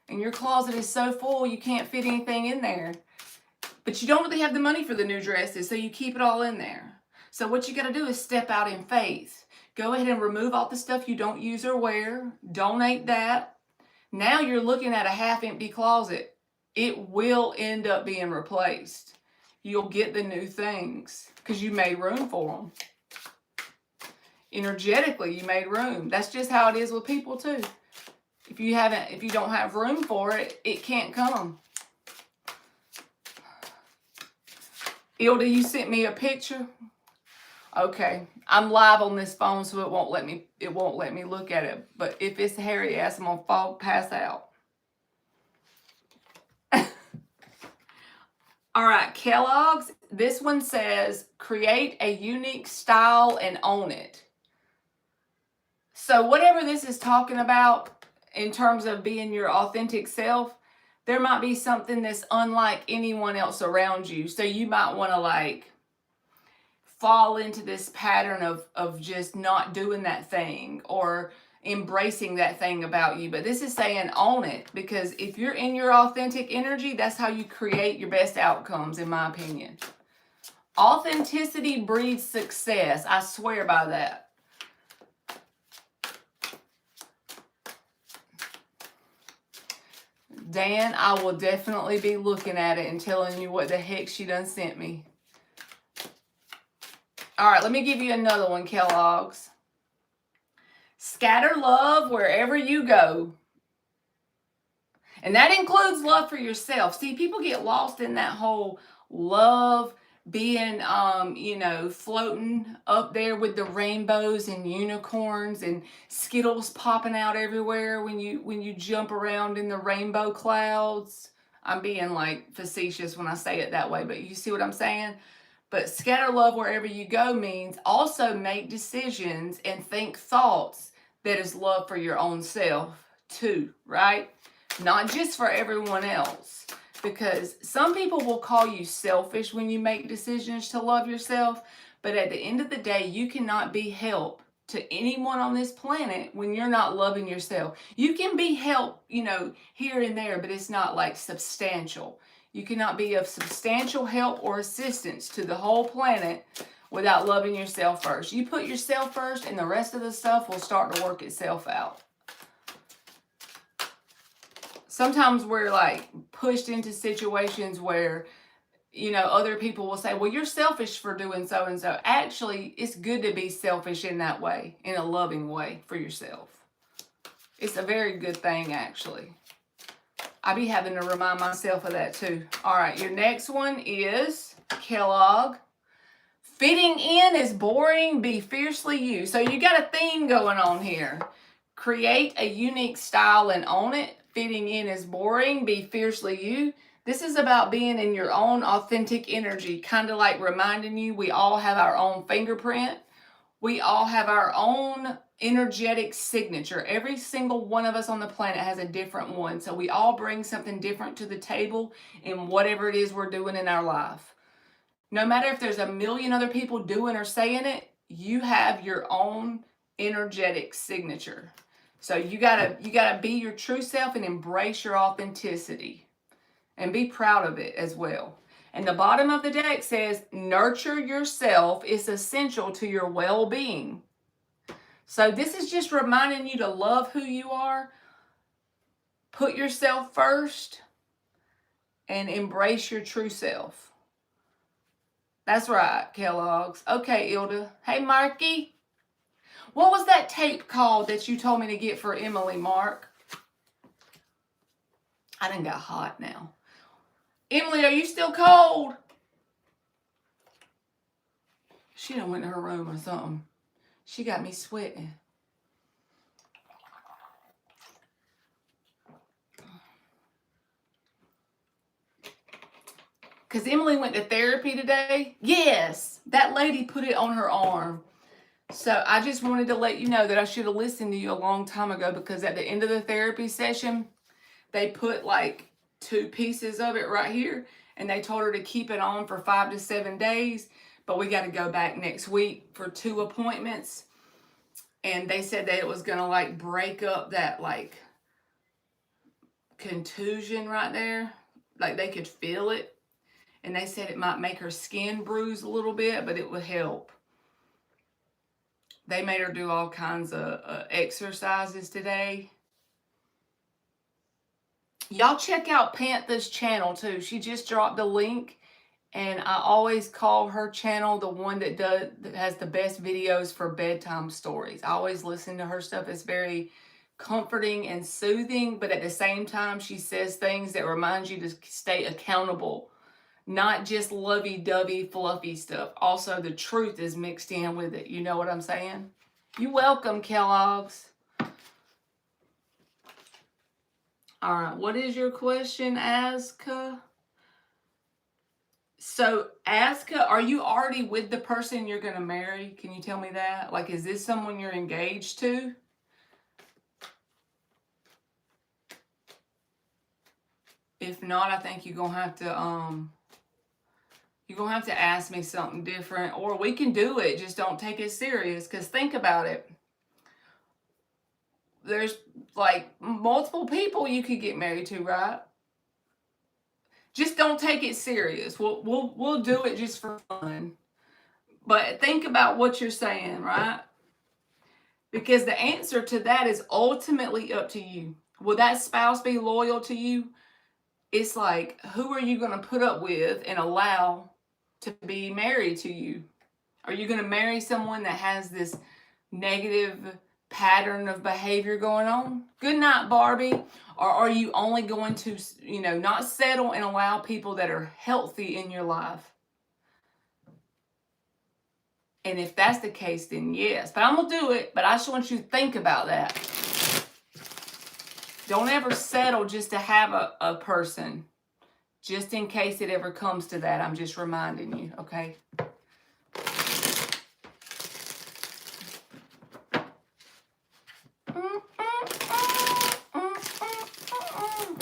and your closet is so full you can't fit anything in there. But you don't really have the money for the new dresses, so you keep it all in there. So what you got to do is step out in faith. Go ahead and remove all the stuff you don't use or wear. Donate that. Now you're looking at a half-empty closet. It will end up being replaced. You'll get the new things because you made room for them. Energetically, you made room. That's just how it is with people too. If you don't have room for it, it can't come. Ilda, you sent me a picture. Okay, I'm live on this phone, so it won't let me look at it. But if it's hairy ass, I'm gonna pass out. All right, Kellogg's. This one says, create a unique style and own it. So whatever this is talking about in terms of being your authentic self, there might be something that's unlike anyone else around you. So you might want to like fall into this pattern of just not doing that thing or embracing that thing about you. But this is saying own it, because if you're in your authentic energy, that's how you create your best outcomes, in my opinion. Authenticity breeds success. I swear by that. Dan, I will definitely be looking at it and telling you what the heck she done sent me. All right, let me give you another one, Kellogg's. Scatter love wherever you go. And that includes love for yourself. See, people get lost in that whole love being, floating up there with the rainbows and unicorns and Skittles popping out everywhere when you jump around in the rainbow clouds. I'm being like facetious when I say it that way, but you see what I'm saying? But scatter love wherever you go means also make decisions and think thoughts that is love for your own self too, right? Not just for everyone else. Because some people will call you selfish when you make decisions to love yourself. But at the end of the day, you cannot be help to anyone on this planet when you're not loving yourself. You can be help, here and there, but it's not like substantial. You cannot be of substantial help or assistance to the whole planet without loving yourself first. You put yourself first and the rest of the stuff will start to work itself out. Sometimes we're like pushed into situations where, you know, other people will say, well, you're selfish for doing so and so. Actually, it's good to be selfish in that way, in a loving way for yourself. It's a very good thing, actually. I be having to remind myself of that too. All right, your next one is Kellogg. Fitting in is boring, be fiercely you. So you got a theme going on here. Create a unique style and own it. Fitting in is boring, be fiercely you. This is about being in your own authentic energy, kind of like reminding you we all have our own fingerprint. We all have our own energetic signature. Every single one of us on the planet has a different one. So we all bring something different to the table in whatever it is we're doing in our life. No matter if there's a million other people doing or saying it, you have your own energetic signature. So you gotta be your true self and embrace your authenticity and be proud of it as well. And the bottom of the deck says, nurture yourself is essential to your well-being. So this is just reminding you to love who you are, put yourself first, and embrace your true self. That's right, Kellogg's. Okay, Ilda. Hey, Marky. What was that tape called that you told me to get for Emily, Mark? I done got hot now. Emily, are you still cold? She done went to her room or something. She got me sweating. Because Emily went to therapy today. Yes, that lady put it on her arm. So I just wanted to let you know that I should have listened to you a long time ago, because at the end of the therapy session, they put like 2 pieces of it right here, and they told her to keep it on for 5 to 7 days, but we got to go back next week for 2 appointments. And they said that it was going to like break up that like contusion right there. Like they could feel it. And they said it might make her skin bruise a little bit, but it would help. They made her do all kinds of exercises today. Y'all check out Panther's channel too. She just dropped a link, and I always call her channel the one that has the best videos for bedtime stories. I always listen to her stuff. It's very comforting and soothing, but at the same time, she says things that remind you to stay accountable. Not just lovey-dovey, fluffy stuff. Also, the truth is mixed in with it. You know what I'm saying? You're welcome, Kellogg's. All right, what is your question, Aska? So, Aska, are you already with the person you're going to marry? Can you tell me that? Like, is this someone you're engaged to? If not, I think you're going to have to, you're going to have to ask me something different, or we can do it. Just don't take it serious, because think about it. There's like multiple people you could get married to, right? Just don't take it serious. We'll do it just for fun. But think about what you're saying, right? Because the answer to that is ultimately up to you. Will that spouse be loyal to you? It's like, who are you going to put up with and allow to be married to you? Are you going to marry someone that has this negative pattern of behavior going on? Good night, Barbie. Or are you only going to, not settle and allow people that are healthy in your life? And if that's the case, then yes. But I'm going to do it. But I just want you to think about that. Don't ever settle just to have a person. Just in case it ever comes to that. I'm just reminding you, okay?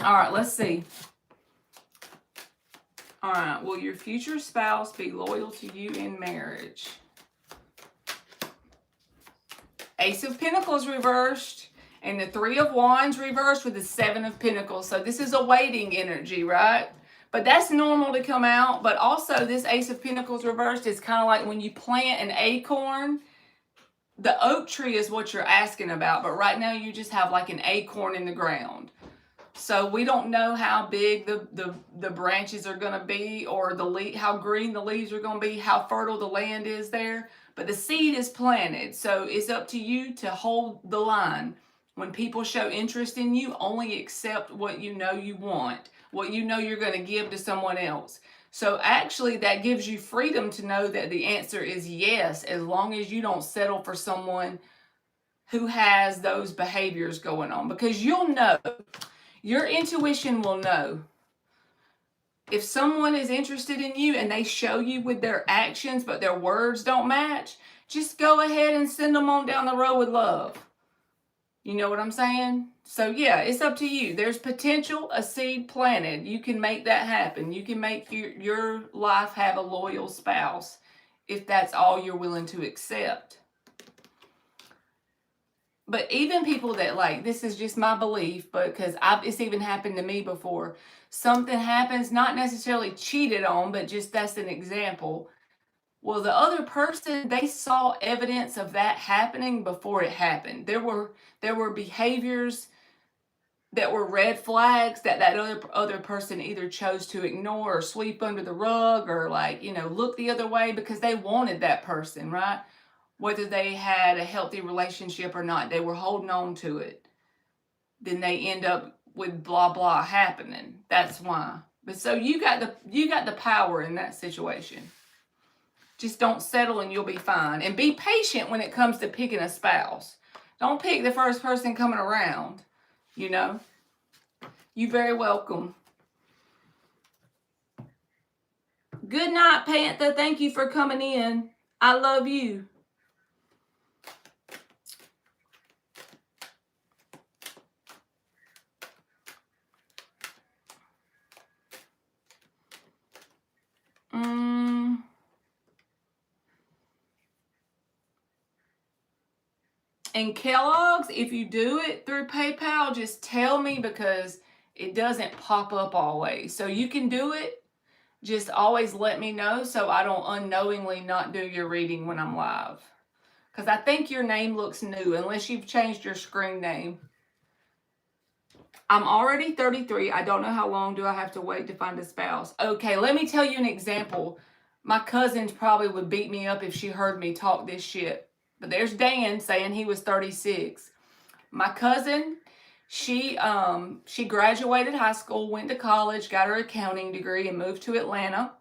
All right, let's see. All right, will your future spouse be loyal to you in marriage? Ace of Pentacles reversed, and the 3 of Wands reversed with the 7 of Pentacles. So this is a waiting energy, right? But that's normal to come out. But also this Ace of Pentacles reversed is kind of like when you plant an acorn. The oak tree is what you're asking about. But right now you just have like an acorn in the ground. So we don't know how big the branches are going to be, or how green the leaves are going to be, how fertile the land is there. But the seed is planted. So it's up to you to hold the line. When people show interest in you, only accept what you know you want, what you know you're going to give to someone else. So actually, that gives you freedom to know that the answer is yes, as long as you don't settle for someone who has those behaviors going on. Because you'll know, your intuition will know. If someone is interested in you and they show you with their actions, but their words don't match, just go ahead and send them on down the road with love. You know what I'm saying? So yeah, it's up to you. There's potential, a seed planted. You can make that happen. You can make your life have a loyal spouse if that's all you're willing to accept. But even people that, like, this is just my belief, but because it's even happened to me before. Something happens, not necessarily cheated on, but just that's an example. Well, the other person, they saw evidence of that happening before it happened. There were behaviors that were red flags that other person either chose to ignore or sweep under the rug, or, like, look the other way because they wanted that person, right? Whether they had a healthy relationship or not, they were holding on to it. Then they end up with blah blah happening. That's why. But so you got the power in that situation. Just don't settle and you'll be fine. And be patient when it comes to picking a spouse. Don't pick the first person coming around. You're very welcome. Good night, Panther. Thank you for coming in. I love you. And Kellogg's, if you do it through PayPal, just tell me, because it doesn't pop up always. So you can do it. Just always let me know so I don't unknowingly not do your reading when I'm live. Because I think your name looks new, unless you've changed your screen name. I'm already 33. I don't know how long do I have to wait to find a spouse. Okay, let me tell you an example. My cousins probably would beat me up if she heard me talk this shit. But there's Dan saying he was 36. My cousin, she graduated high school, went to college, got her accounting degree, and moved to Atlanta.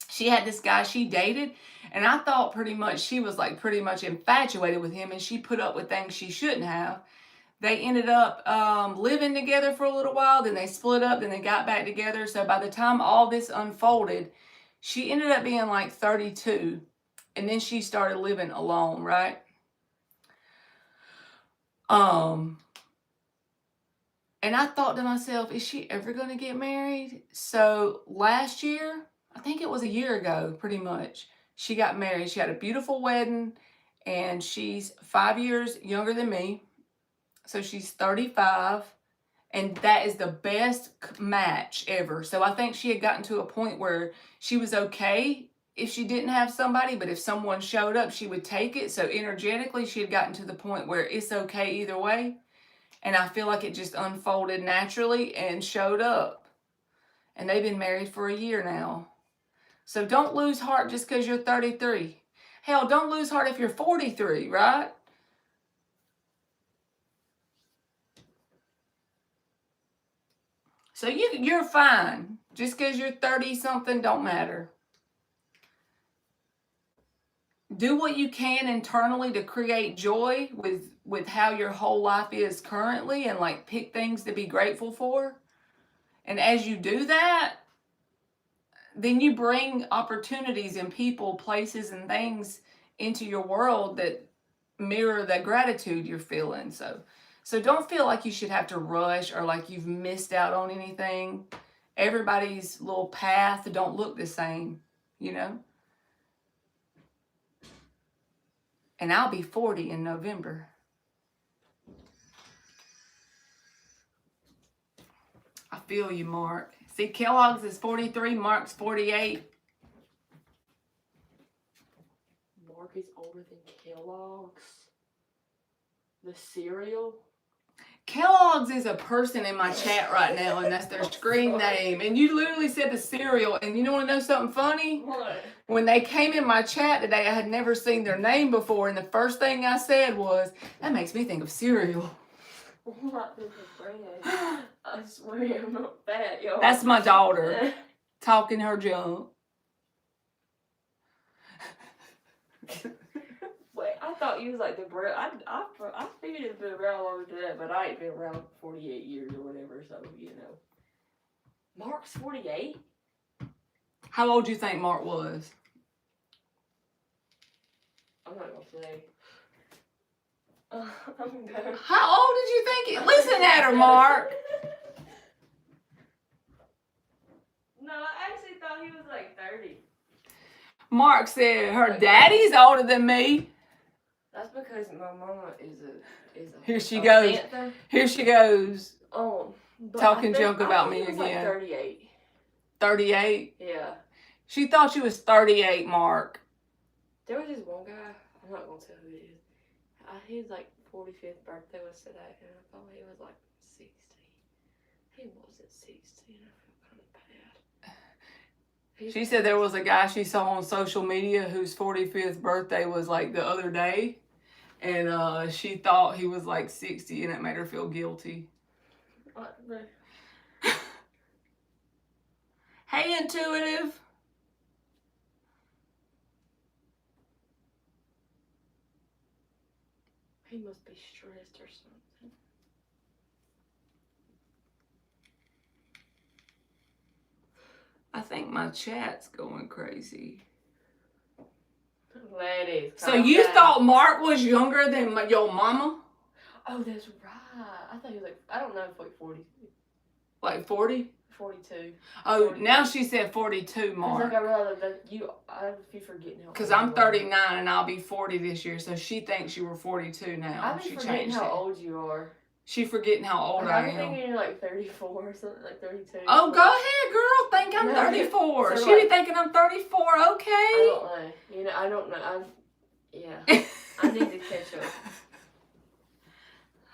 She had this guy she dated, and I thought pretty much she was like pretty much infatuated with him, and she put up with things she shouldn't have. They ended up living together for a little while, then they split up, then they got back together. So by the time all this unfolded, she ended up being like 32. And then she started living alone, right? And I thought to myself, is she ever going to get married? So last year, I think it was a year ago, pretty much, she got married. She had a beautiful wedding, and she's 5 years younger than me. So she's 35, and that is the best match ever. So I think she had gotten to a point where she was okay if she didn't have somebody, but if someone showed up, she would take it. So energetically, she had gotten to the point where it's okay either way. And I feel like it just unfolded naturally and showed up. And they've been married for a year now. So don't lose heart just because you're 33. Hell, don't lose heart if you're 43, right? So you're fine. Just because you're 30-something don't matter. Do what you can internally to create joy with how your whole life is currently, and like pick things to be grateful for. And as you do that, then you bring opportunities and people, places, and things into your world that mirror the gratitude you're feeling. So don't feel like you should have to rush or like you've missed out on anything. Everybody's little path don't look the same, And I'll be 40 in November. I feel you, Mark. See, Kellogg's is 43, Mark's 48. Mark is older than Kellogg's. The cereal? Kellogg's is a person in my chat right now, and that's their screen name. And you literally said the cereal. And you want to know something funny? What? When they came in my chat today, I had never seen their name before, and the first thing I said was, "That makes me think of cereal." I'm not this is bread. I swear I'm not fat, y'all. That's my daughter talking her junk. Wait, I thought you was like the bread. I figured it'd been around longer than that, but I ain't been around 48 years or whatever, so you know. Mark's 48? How old do you think Mark was? I'm not gonna say. I'm gonna... How old did you think it? Listen at her, Mark. No, I actually thought he was like 30. Mark said her daddy's older than me. That's because my mama is a Here she goes. Panther. Here she goes. Talking I junk about me he was again. Like 38. 38? Yeah. She thought she was 38, Mark. There was this one guy. I'm not gonna tell who it is. His like 45th birthday was today, and I thought he was like 60. He wasn't 60, and I feel kind of bad. She said there was a guy she saw on social media whose 45th birthday was like the other day, and she thought he was like 60, and it made her feel guilty. Hey, Intuitive. He must be stressed or something. I think my chat's going crazy. Ladies. So you thought Mark was younger than your mama? Oh, that's right. I thought he was like, I don't know if like 40. Like 40? 42. Oh, 40. now she said 42, Mark. It's like I realized that I be forgetting how. Because I'm 39 and I'll be 40 this year, so she thinks you were 42 now. I be forgetting how old you are. She forgetting how old I am. I'm thinking you're like 34 or something, like 32. Oh, go ahead, girl. Think I'm 34. So She be thinking I'm 34, okay? I don't know. You know, I don't know. Yeah. I need to catch up.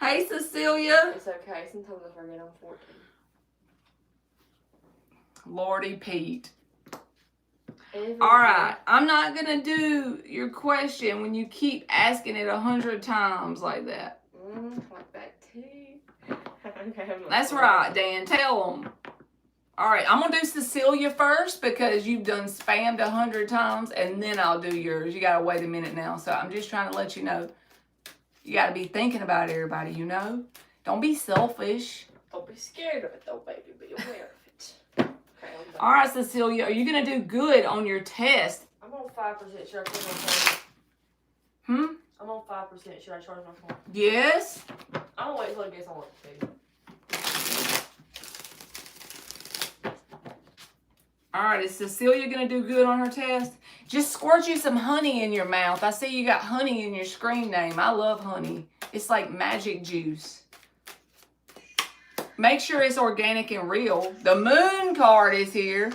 Hey, Cecilia. It's okay. Sometimes I forget I'm 14. Lordy Pete. All right. I'm not going to do your question when you keep asking it 100 times like that. Like that too. Okay, That's right, Dan. Tell them. All right. I'm going to do Cecilia first because you've done spammed 100 times, and then I'll do yours. You got to wait a minute now. So I'm just trying to let you know. You got to be thinking about everybody, you know? Don't be selfish. Don't be scared of it, though, baby. Be aware of it. All right, Cecilia, are you going to do good on your test? I'm on 5%. Should I charge my phone? I'm on 5%. Should I charge my phone? Yes. I'm going to wait until I get on what to do. All right, is Cecilia going to do good on her test? Just squirt you some honey in your mouth. I see you got honey in your screen name. I love honey. It's like magic juice. Make sure it's organic and real. The moon card is here.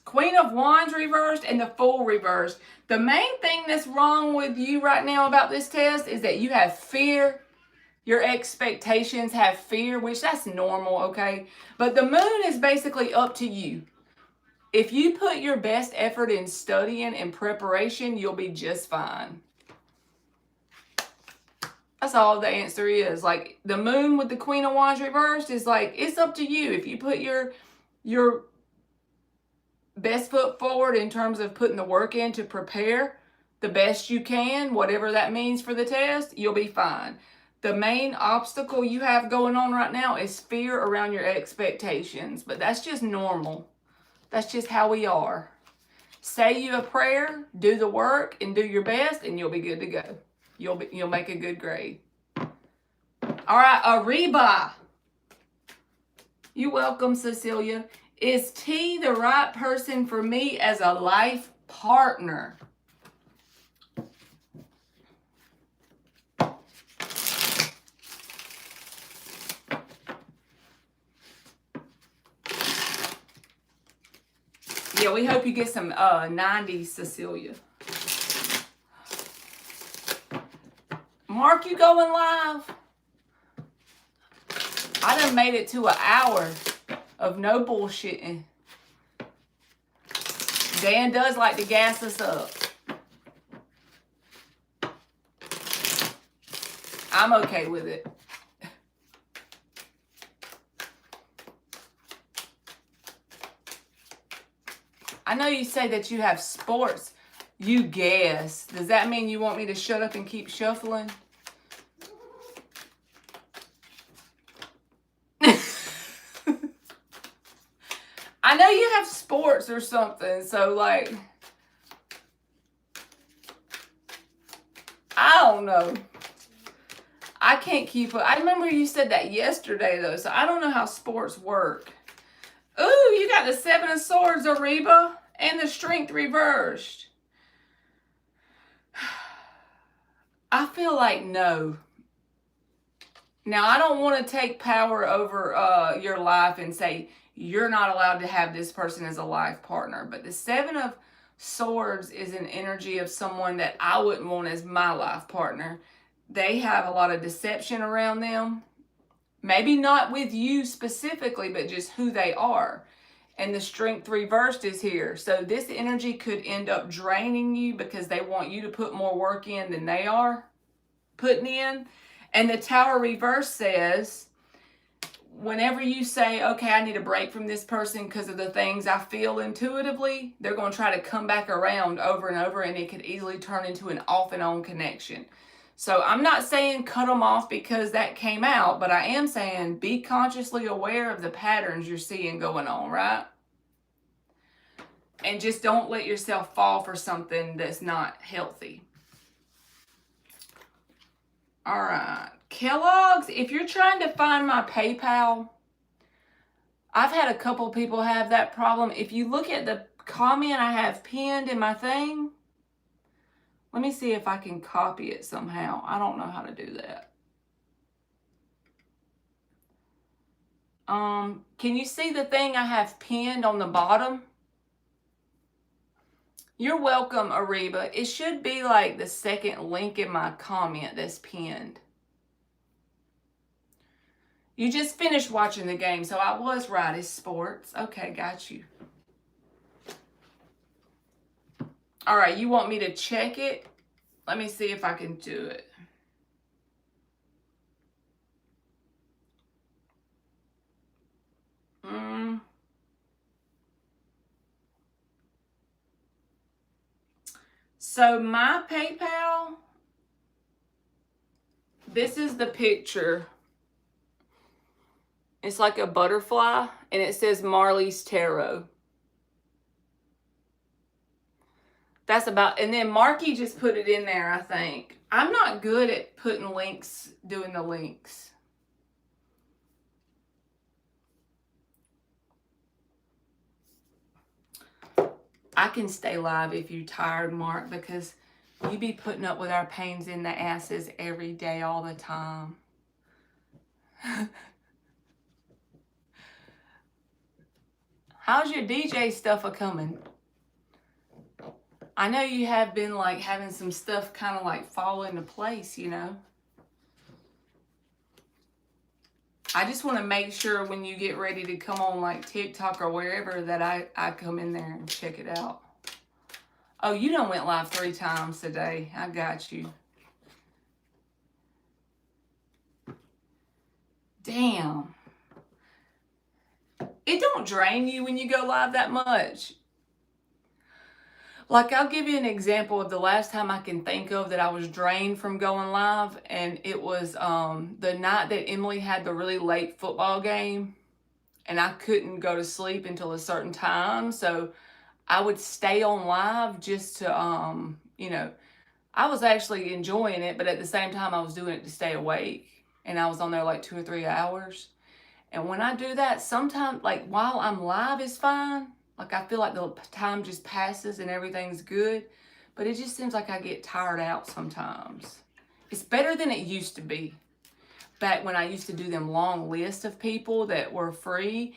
Queen of Wands reversed and the Fool reversed. The main thing that's wrong with you right now about this test is that you have fear. Your expectations have fear, which that's normal, okay? But the moon is basically up to you. If you put your best effort in studying and preparation, you'll be just fine. That's all the answer is. Like, the moon with the Queen of Wands reversed is like, it's up to you. If you put your best foot forward in terms of putting the work in to prepare the best you can, whatever that means for the test, you'll be fine. The main obstacle you have going on right now is fear around your expectations, but that's just normal. That's just how we are. Say you a prayer, do the work, and do your best, and you'll be good to go. You'll make a good grade. All right, Ariba. You're welcome, Cecilia. Is T the right person for me as a life partner? Yeah, we hope you get some 90s, Cecilia. Mark, you going live? I done made it to an hour of no bullshitting. Dan does like to gas us up. I'm okay with it. I know you say that you have sports. You guess. Does that mean you want me to shut up and keep shuffling? I know you have sports or something, so like, I don't know. I can't keep up. I remember you said that yesterday though, so I don't know how sports work. Ooh, you got the 7 of Swords, Ariba, and the Strength reversed. I feel like no. Now, I don't want to take power over your life and say you're not allowed to have this person as a life partner. But the 7 of Swords is an energy of someone that I wouldn't want as my life partner. They have a lot of deception around them. Maybe not with you specifically, but just who they are. And the Strength reversed is here. So this energy could end up draining you because they want you to put more work in than they are putting in. And the Tower reverse says, whenever you say, okay, I need a break from this person because of the things I feel intuitively, they're going to try to come back around over and over, and it could easily turn into an off and on connection. So I'm not saying cut them off because that came out, but I am saying be consciously aware of the patterns you're seeing going on, right? And just don't let yourself fall for something that's not healthy. All right. Kellogg's, if you're trying to find my PayPal, I've had a couple people have that problem. If you look at the comment I have pinned in my thing, let me see if I can copy it somehow. I don't know how to do that. Can you see the thing I have pinned on the bottom? You're welcome, Ariba. It should be like the second link in my comment that's pinned. You just finished watching the game, so I was right. It's sports. Okay, got you. All right, you want me to check it? Let me see if I can do it. So my PayPal, this is the picture. It's like a butterfly, and it says Marley's Tarot. That's about, and then Marky just put it in there, I think. I'm not good at putting links, doing the links. I can stay live if you're tired, Mark, because you be putting up with our pains in the asses every day, all the time. How's your DJ stuff a-coming? I know you have been like having some stuff kind of like fall into place, you know. I just want to make sure when you get ready to come on like TikTok or wherever that I come in there and check it out. Oh, you done went live 3 times today. I got you. Damn. It don't drain you when you go live that much. Like, I'll give you an example of the last time I can think of that I was drained from going live, and it was the night that Emily had the really late football game, and I couldn't go to sleep until a certain time, so I would stay on live just to, you know, I was actually enjoying it, but at the same time I was doing it to stay awake, and I was on there like 2 or 3 hours. And when I do that, sometimes, like, while I'm live is fine. Like, I feel like the time just passes and everything's good. But it just seems like I get tired out sometimes. It's better than it used to be. Back when I used to do them long lists of people that were free.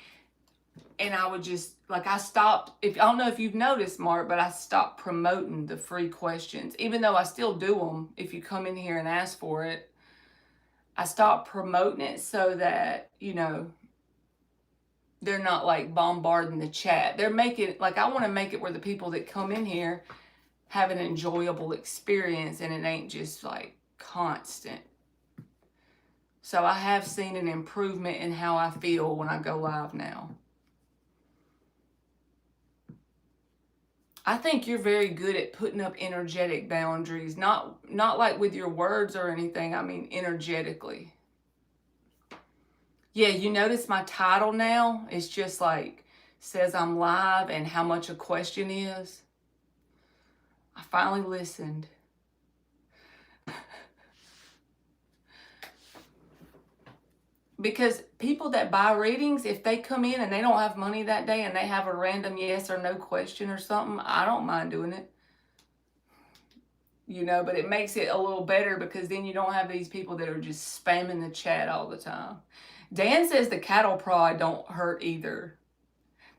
And I would just, like, I stopped, I don't know if you've noticed, Mark, but I stopped promoting the free questions, even though I still do them if you come in here and ask for it. I stopped promoting it so that, they're not like bombarding the chat. They're making, like, I want to make it where the people that come in here have an enjoyable experience and it ain't just like constant. So I have seen an improvement in how I feel when I go live now. I think you're very good at putting up energetic boundaries, not like with your words or anything. I mean energetically. Yeah, you notice my title now? It's just like says I'm live and how much a question is. I finally listened. Because people that buy readings, if they come in and they don't have money that day and they have a random yes or no question or something, I don't mind doing it. But it makes it a little better because then you don't have these people that are just spamming the chat all the time. Dan says the cattle prod don't hurt either.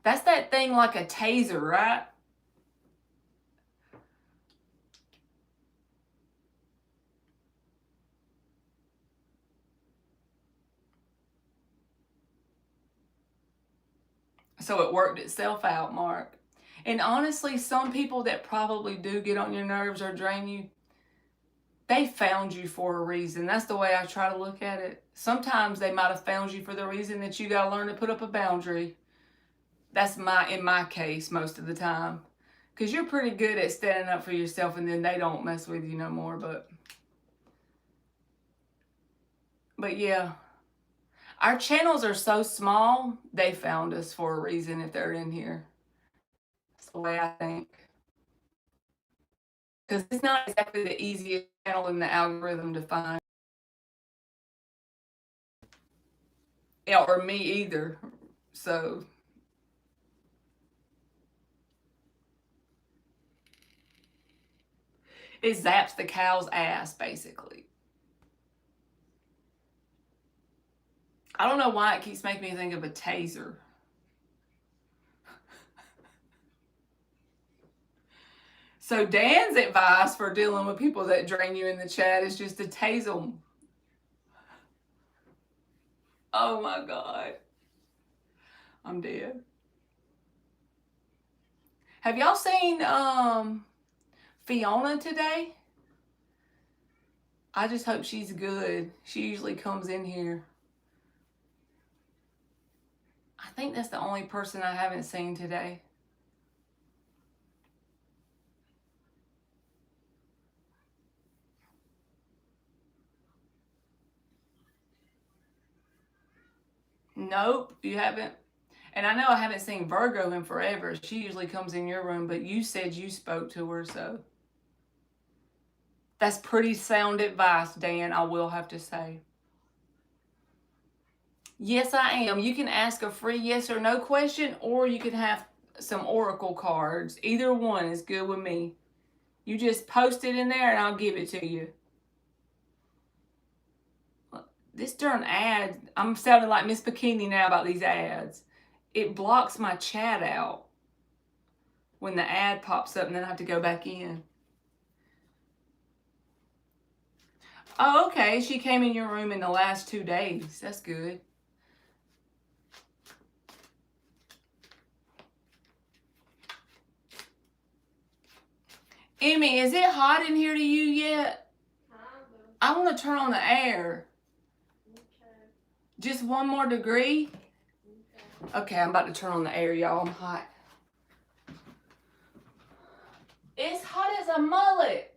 That's that thing like a taser, right? So it worked itself out, Mark. And honestly, some people that probably do get on your nerves or drain you, they found you for a reason. That's the way I try to look at it. Sometimes they might have found you for the reason that you got to learn to put up a boundary. That's in my case most of the time. Because you're pretty good at standing up for yourself and then they don't mess with you no more. But yeah. Our channels are so small, they found us for a reason if they're in here. That's the way I think. Because it's not exactly the easiest channel in the algorithm to find. Yeah, or me either. So it zaps the cow's ass, basically. I don't know why it keeps making me think of a taser. So Dan's advice for dealing with people that drain you in the chat is just to tase them. Oh my God. I'm dead. Have y'all seen Fiona today? I just hope she's good. She usually comes in here. I think that's the only person I haven't seen today. Nope, you haven't. And I know I haven't seen Virgo in forever. She usually comes in your room, but you said you spoke to her, so. That's pretty sound advice, Dan, I will have to say. Yes, I am. You can ask a free yes or no question, or you can have some oracle cards. Either one is good with me. You just post it in there and I'll give it to you. This darn ad, I'm sounding like Miss Bikini now about these ads. It blocks my chat out when the ad pops up and then I have to go back in. Oh, okay. She came in your room in the last 2 days. That's good. Emmy, is it hot in here to you yet? I want to turn on the air. Okay. Just 1 more degree? Okay, I'm about to turn on the air, y'all. I'm hot. It's hot as a mullet.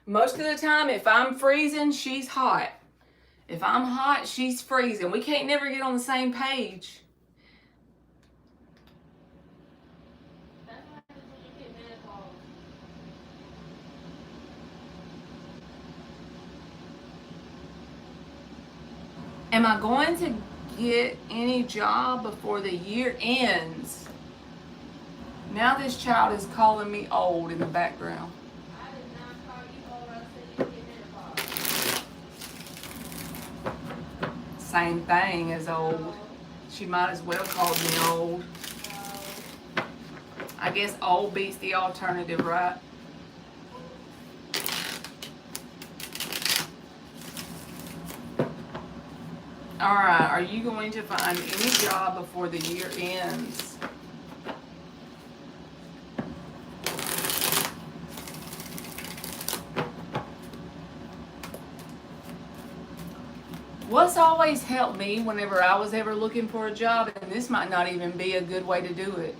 Most of the time, if I'm freezing, she's hot. If I'm hot, she's freezing. We can't never get on the same page. Am I going to get any job before the year ends? Now this child is calling me old in the background. I did not call you old. I said you get menopause. Same thing as old. She might as well call me old. I guess old beats the alternative, right? Alright, are you going to find any job before the year ends? What's always helped me whenever I was ever looking for a job, and this might not even be a good way to do it,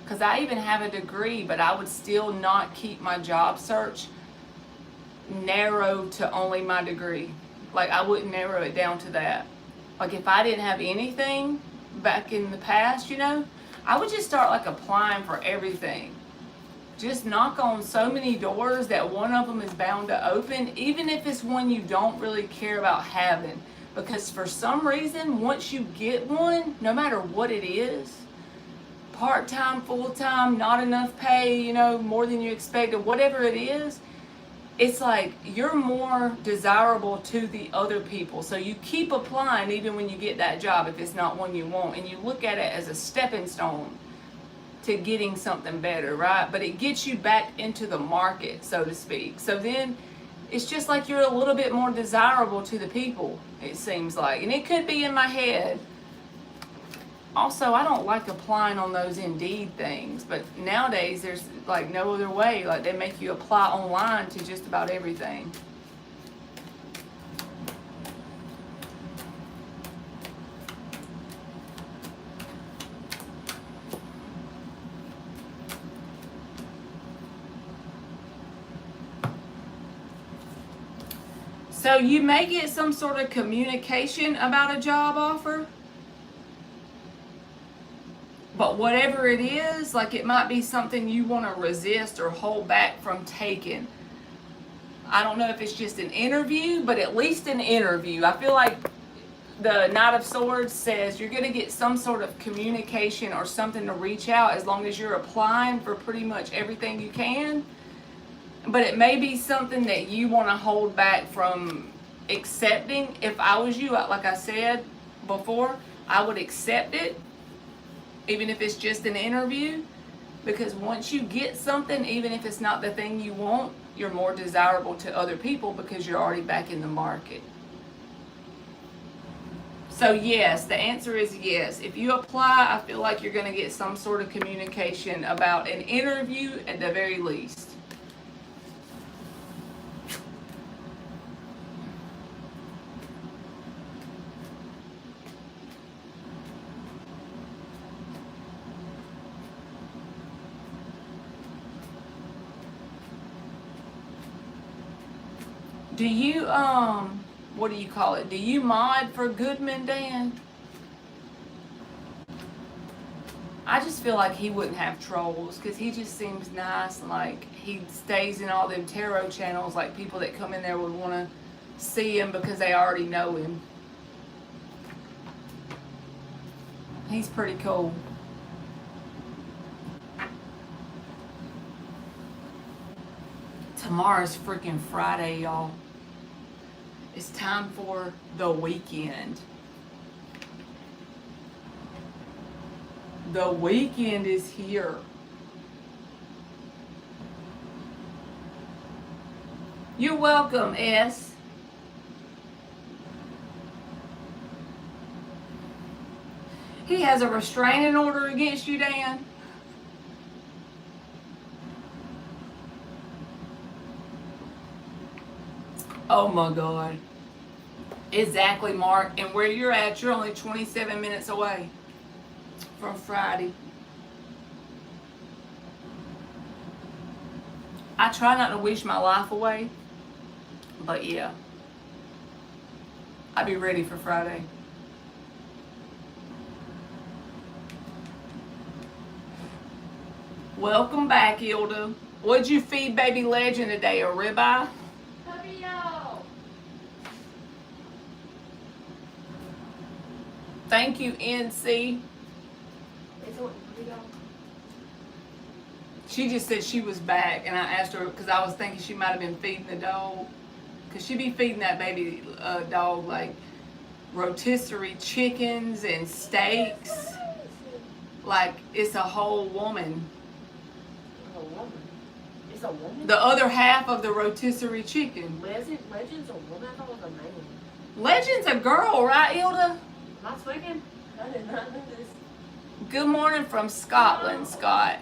because I even have a degree, but I would still not keep my job search narrow to only my degree. Like, I wouldn't narrow it down to that. Like, if I didn't have anything back in the past, you know, I would just start like applying for everything. Just knock on so many doors that one of them is bound to open, even if it's one you don't really care about having. Because for some reason, once you get one, no matter what it is, part-time, full-time, not enough pay, you know, more than you expected, whatever it is, it's like you're more desirable to the other people. So you keep applying even when you get that job if it's not one you want. And you look at it as a stepping stone to getting something better, right? But it gets you back into the market, so to speak. So then it's just like you're a little bit more desirable to the people, it seems like. And it could be in my head. Also, I don't like applying on those Indeed things, but nowadays there's like no other way. Like, they make you apply online to just about everything. So you may get some sort of communication about a job offer, but whatever it is, like, it might be something you want to resist or hold back from taking. I don't know if it's just an interview, but at least an interview. I feel like the Knight of Swords says you're going to get some sort of communication or something to reach out as long as you're applying for pretty much everything you can. But it may be something that you want to hold back from accepting. If I was you, like I said before, I would accept it, even if it's just an interview. Because once you get something, even if it's not the thing you want, you're more desirable to other people because you're already back in the market. So yes, the answer is yes. If you apply, I feel like you're going to get some sort of communication about an interview at the very least. Do you, what do you call it? Do you mod for Goodman, Dan? I just feel like he wouldn't have trolls because he just seems nice, and like he stays in all them tarot channels. Like, people that come in there would want to see him because they already know him. He's pretty cool. Tomorrow's freaking Friday, y'all. It's time for the weekend. The weekend is here. You're welcome, S. He has a restraining order against you, Dan? Oh my God. Exactly, Mark. And where you're at, you're only 27 minutes away from Friday. I try not to wish my life away, but yeah. I'd be ready for Friday. Welcome back, Hilda. What'd you feed baby Legend today? A ribeye? Thank you, NC. She just said she was back, and I asked her because I was thinking she might have been feeding the dog. Because she be feeding that baby dog like rotisserie chickens and steaks. Like it's a whole woman. A woman. It's a woman? The other half of the rotisserie chicken. Legend's a woman? I thought it was a man. Legend's a girl, right, Ilda? Am I tweaking? I did not know this. Good morning from Scotland, Scott.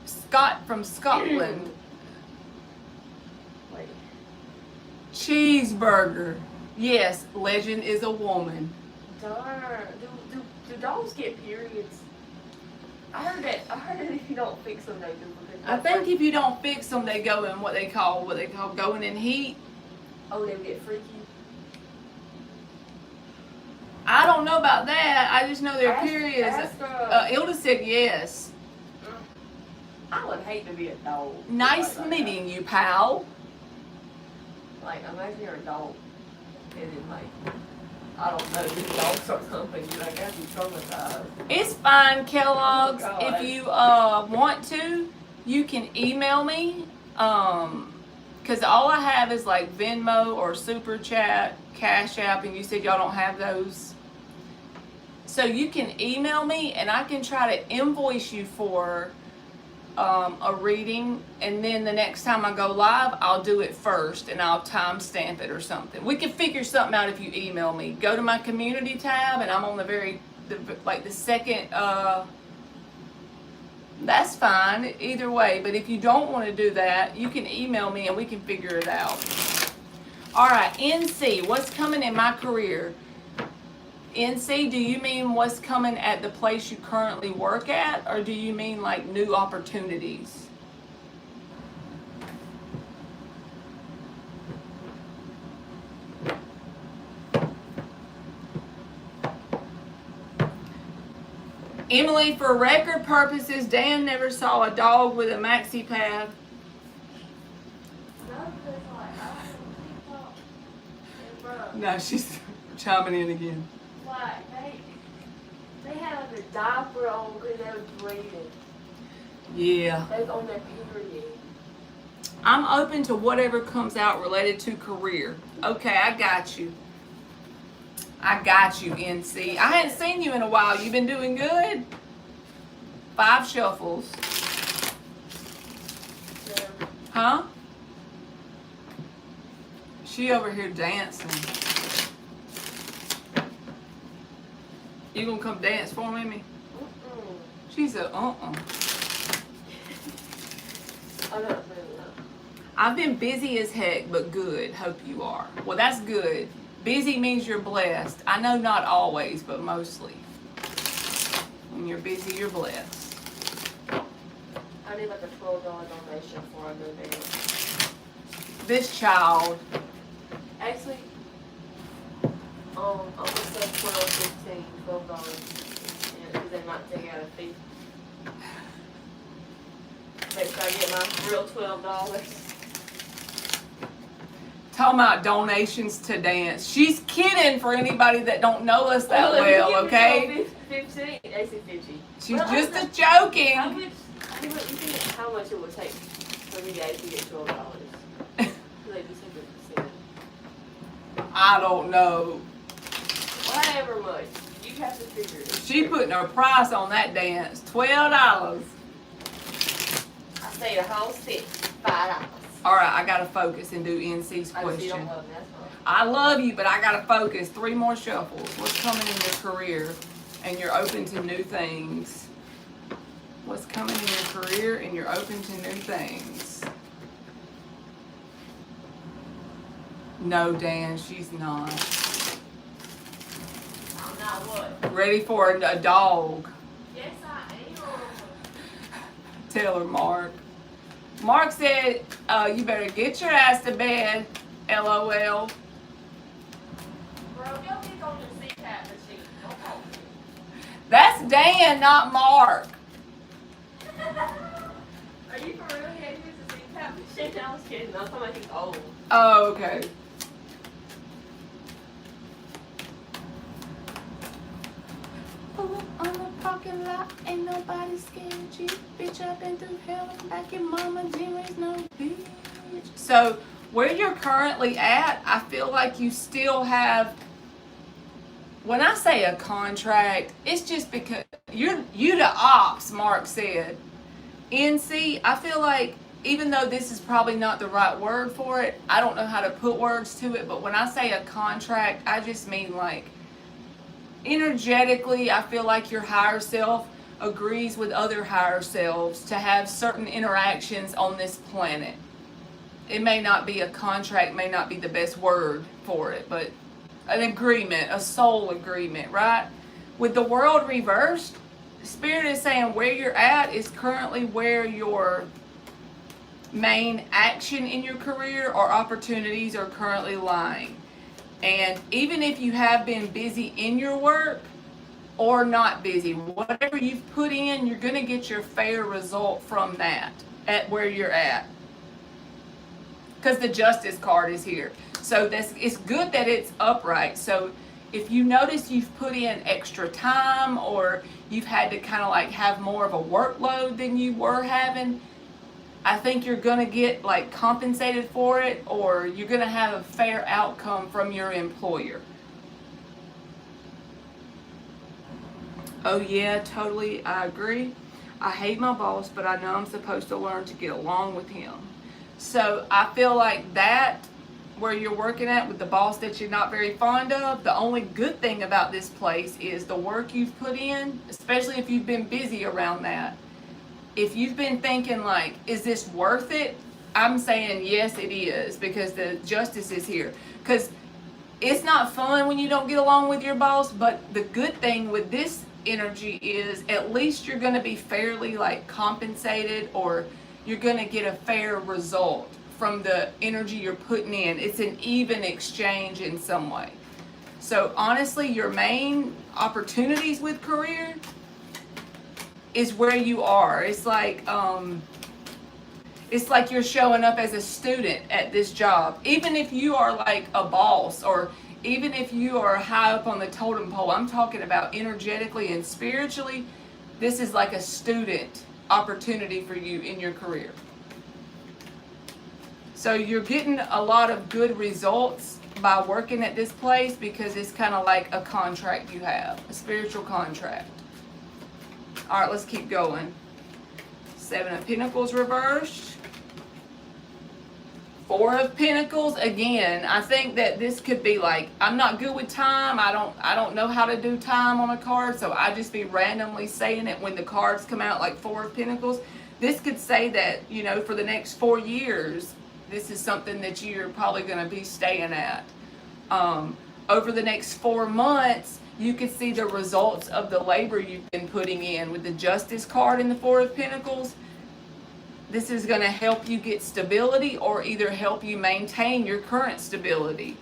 Scott from Scotland. Wait. Cheeseburger. Yes, Legend is a woman. Darn. Do dogs get periods? I heard that if you don't fix them, they do. I think if you don't fix them, they go in what they call going in heat. Oh, they get freaky. I don't know about that. I just know their Ask- periods. ask, Ilda said yes. I would hate to be a dog. Nice Like meeting you, pal. Like, imagine you're a dog, and then like, I don't know, this dog starts humping you. Like, I'd be traumatized. It's fine, Kellogg's. Oh, God. If you want to, you can email me. Because all I have is like Venmo or Super Chat, Cash App, and you said y'all don't have those. So you can email me, and I can try to invoice you for a reading, and then the next time I go live, I'll do it first, and I'll timestamp it or something. We can figure something out if you email me. Go to my community tab, and I'm on the second. That's fine, either way. But if you don't want to do that, you can email me, and we can figure it out. All right, NC, what's coming in my career? NC, do you mean what's coming at the place you currently work at, or do you mean like new opportunities? Emily, for record purposes, Dan never saw a dog with a maxi pad. No, she's chiming in again. Like, they had like a diaper on because they was bleeding. Yeah. They was on their period. I'm open to whatever comes out related to career. Okay, I got you. I got you, NC. I hadn't seen you in a while. You been doing good? 5 shuffles. Yeah. Huh? She over here dancing. You gonna come dance for me? Mm-mm. She said, I'm not doing that. I've been busy as heck, but good. Hope you are. Well, that's good. Busy means you're blessed. I know not always, but mostly. When you're busy, you're blessed. I need like a $12 donation before I go there. This child. Actually, I'm gonna say $12 because they might take out a fee. Make sure I get my real $12. Talking about donations to dance. She's kidding for anybody that don't know us that well, okay? 15. They said 50. She's Well, just how joking. much? You think how much it would take for me to actually get $12? Like you said 50%. I don't know. Whatever much. You have to figure it. She putting her price on that dance. $12. I say a whole stick, $5. All right, I gotta focus and do NC's I see you don't question. love me, that's fine. I love you, but I gotta focus. 3 more shuffles. What's coming in your career? And you're open to new things. What's coming in your career and you're open to new things? No, Dan, she's not. I'm not what? Ready for a dog. Yes, I am. Tell her, Mark. Mark said, you better get your ass to bed, LOL. Bro, go get on the CPAP machine. Don't talk to me. That's Dan, not Mark. Are you for real? He had to use the CPAP machine? I was kidding. I was talking about he's old. Oh, okay. Pull up on the parking lot, ain't nobody scared you. Bitch, I've been through hell back in Mama Jimmy's no bitch. So, where you're currently at, I feel like you still have when I say a contract, it's just because you the ops, Mark said. NC, I feel like even though this is probably not the right word for it, I don't know how to put words to it, but when I say a contract, I just mean like energetically, I feel like your higher self agrees with other higher selves to have certain interactions on this planet. It may not be a contract, may not be the best word for it, but an agreement, a soul agreement, right? With the world reversed, Spirit is saying where you're at is currently where your main action in your career or opportunities are currently lying. And even if you have been busy in your work or not busy, whatever you've put in, you're going to get your fair result from that at where you're at. Because the justice card is here. So it's good that it's upright. So if you notice you've put in extra time or you've had to kind of like have more of a workload than you were having, I think you're going to get like compensated for it, or you're going to have a fair outcome from your employer. Oh yeah, totally, I agree. I hate my boss, but I know I'm supposed to learn to get along with him. So I feel like that, where you're working at with the boss that you're not very fond of, the only good thing about this place is the work you've put in, especially if you've been busy around that. If you've been thinking like, is this worth it? I'm saying yes, it is, because the justice is here. Because it's not fun when you don't get along with your boss, but the good thing with this energy is at least you're going to be fairly like compensated, or you're going to get a fair result from the energy you're putting in. It's an even exchange in some way. So honestly, your main opportunities with career is where you are. It's like you're showing up as a student at this job. Even if you are like a boss, or even if you are high up on the totem pole, I'm talking about energetically and spiritually, this is like a student opportunity for you in your career. So you're getting a lot of good results by working at this place, because it's kind of like a contract you have, a spiritual contract. All right, let's keep going. 7 of Pentacles reversed. 4 of Pentacles again. I think that this could be like, I'm not good with time. I don't know how to do time on a card, so I just be randomly saying it when the cards come out, like 4 of Pentacles. This could say that, you know, for the next 4 years, this is something that you're probably going to be staying at. Over the next 4 months, you could see the results of the labor you've been putting in. With the Justice card in the 4 of Pentacles, this is going to help you get stability, or either help you maintain your current stability.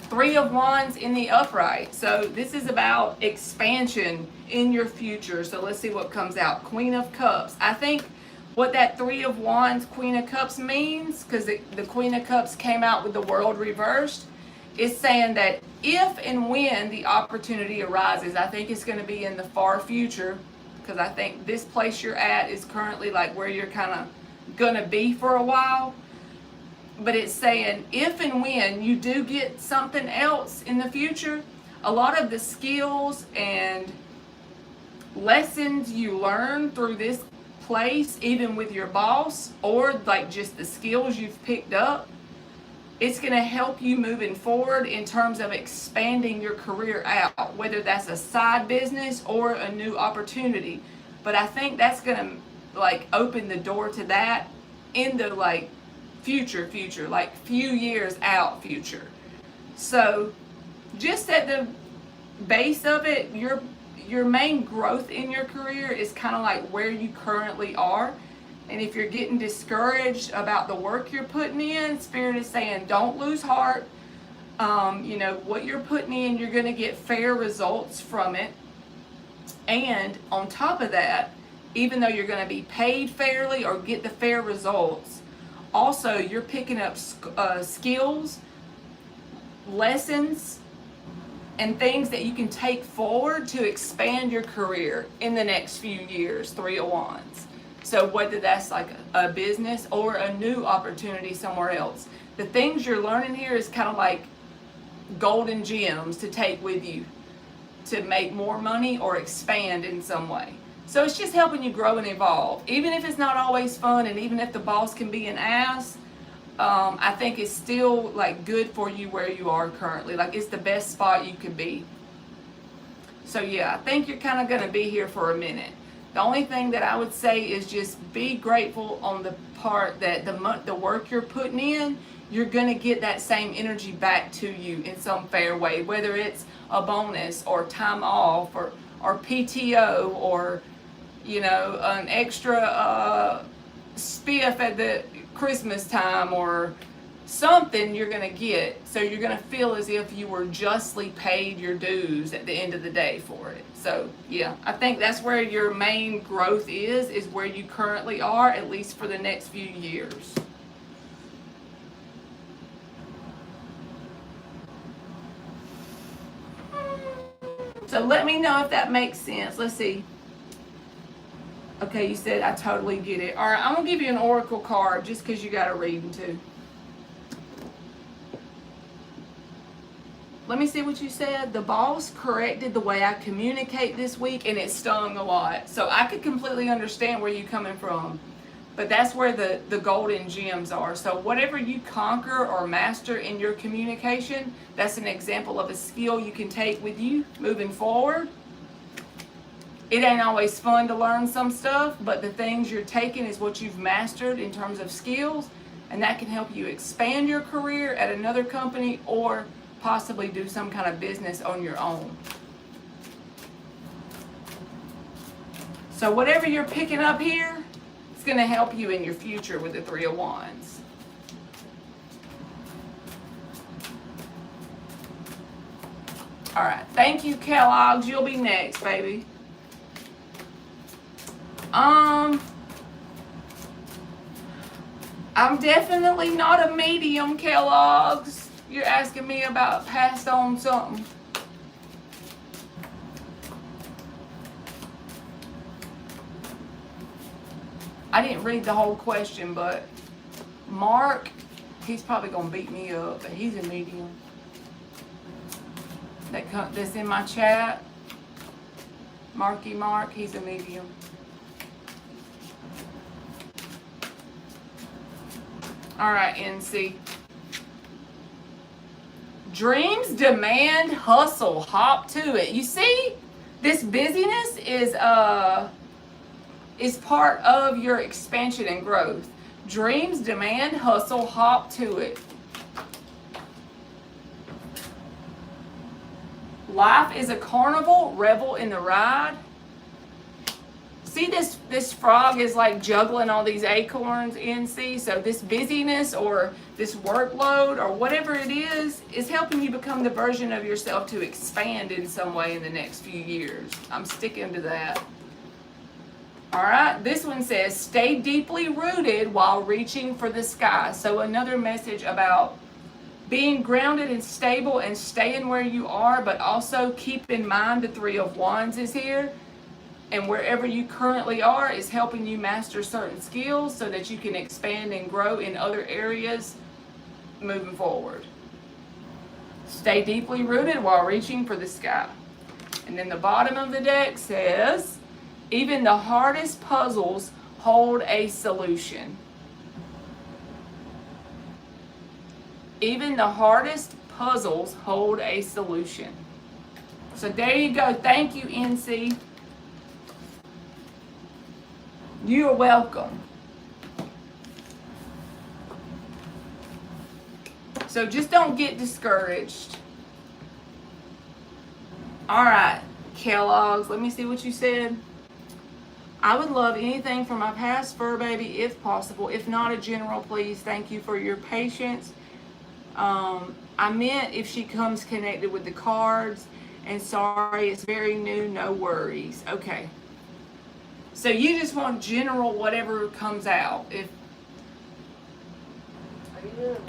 3 of Wands in the upright. So this is about expansion in your future. So let's see what comes out. Queen of Cups. I think what that 3 of Wands, Queen of Cups means, because the Queen of Cups came out with the world reversed, is saying that if and when the opportunity arises, I think it's going to be in the far future, because I think this place you're at is currently like where you're kind of going to be for a while. But it's saying if and when you do get something else in the future, a lot of the skills and lessons you learn through this place, even with your boss, or like just the skills you've picked up, it's going to help you moving forward in terms of expanding your career out, whether that's a side business or a new opportunity. But I think that's going to like open the door to that in the like future, like few years out future. So just at the base of it, your main growth in your career is kind of like where you currently are. And if you're getting discouraged about the work you're putting in, Spirit is saying don't lose heart. You know, what you're putting in, you're going to get fair results from it. And on top of that, even though you're going to be paid fairly or get the fair results, also you're picking up skills, lessons, and things that you can take forward to expand your career in the next few years. 3 of Wands. So whether that's like a business or a new opportunity somewhere else, the things you're learning here is kind of like golden gems to take with you to make more money or expand in some way. So it's just helping you grow and evolve. Even if it's not always fun, and even if the boss can be an ass, I think it's still like good for you where you are currently. Like it's the best spot you could be. So yeah, I think you're kind of going to be here for a minute. The only thing that I would say is just be grateful on the part that the work you're putting in, you're going to get that same energy back to you in some fair way, whether it's a bonus or time off or PTO or, you know, an extra spiff at the Christmas time or something you're going to get. So you're going to feel as if you were justly paid your dues at the end of the day for it. So yeah, I think that's where your main growth is where you currently are, at least for the next few years. So let me know if that makes sense. Let's see. Okay, you said I totally get it. All right, I'm going to give you an oracle card just because you got a reading too. Let me see what you said. The boss corrected the way I communicate this week, and it stung a lot. So I could completely understand where you're coming from. But that's where the golden gems are. So whatever you conquer or master in your communication, that's an example of a skill you can take with you moving forward. It ain't always fun to learn some stuff, but the things you're taking is what you've mastered in terms of skills, and that can help you expand your career at another company or possibly do some kind of business on your own. So whatever you're picking up here, it's going to help you in your future with the Three of Wands. All right. Thank you, Kellogg's. You'll be next, baby. I'm definitely not a medium, Kellogg's. You're asking me about passed on something. I didn't read the whole question, but Mark, he's probably going to beat me up, but he's a medium. That's in my chat. Marky Mark, he's a medium. All right, NC. Dreams demand hustle. Hop to it. You see, this busyness is part of your expansion and growth. Dreams demand hustle. Hop to it. Life is a carnival. Revel in the ride. See, this frog is like juggling all these acorns, NC. So this busyness or this workload or whatever it is helping you become the version of yourself to expand in some way in the next few years. I'm sticking to that. All right, this one says, stay deeply rooted while reaching for the sky. So another message about being grounded and stable and staying where you are, but also keep in mind the Three of Wands is here. And wherever you currently are is helping you master certain skills so that you can expand and grow in other areas moving forward. Stay deeply rooted while reaching for the sky. And then the bottom of the deck says, even the hardest puzzles hold a solution. Even the hardest puzzles hold a solution. So there you go. Thank you, NC. You're welcome. So just don't get discouraged. All right, Kellogg's, let me see what you said. I would love anything from my past fur baby if possible. If not, a general, please. Thank you for your patience. I meant if she comes connected with the cards. And sorry, it's very new, no worries. Okay. So you just want general whatever comes out. If Are you doing it?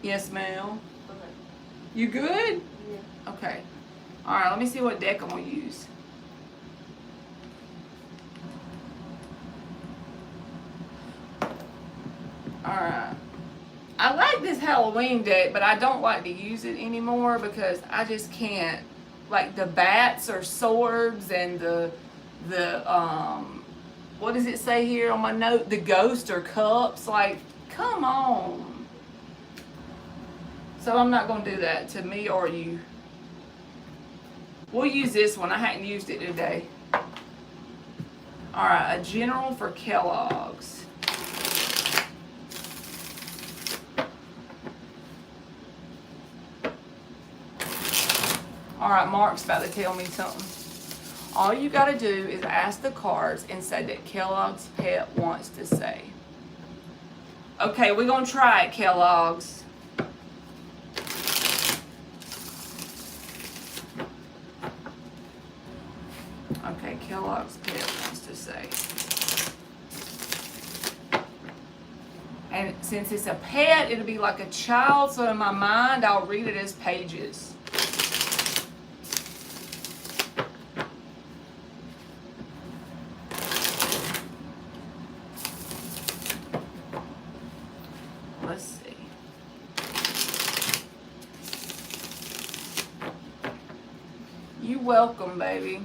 yes, ma'am. Okay. You good? Yeah. Okay. All right. Let me see what deck I'm gonna use. All right. I like this Halloween deck, but I don't like to use it anymore because I just can't. Like the bats or swords and the what does it say here on my note? The ghost or cups. Like, come on. So I'm not gonna do that to me or you. We'll use this one. I hadn't used it today. All right, a general for Kellogg's. All right, Mark's about to tell me something. All you got to do is ask the cards and say that Kellogg's pet wants to say. Okay, we're going to try it, Kellogg's. Okay, Kellogg's pet wants to say. And since it's a pet, it'll be like a child, so in my mind, I'll read it as pages. Let's see. You welcome, baby.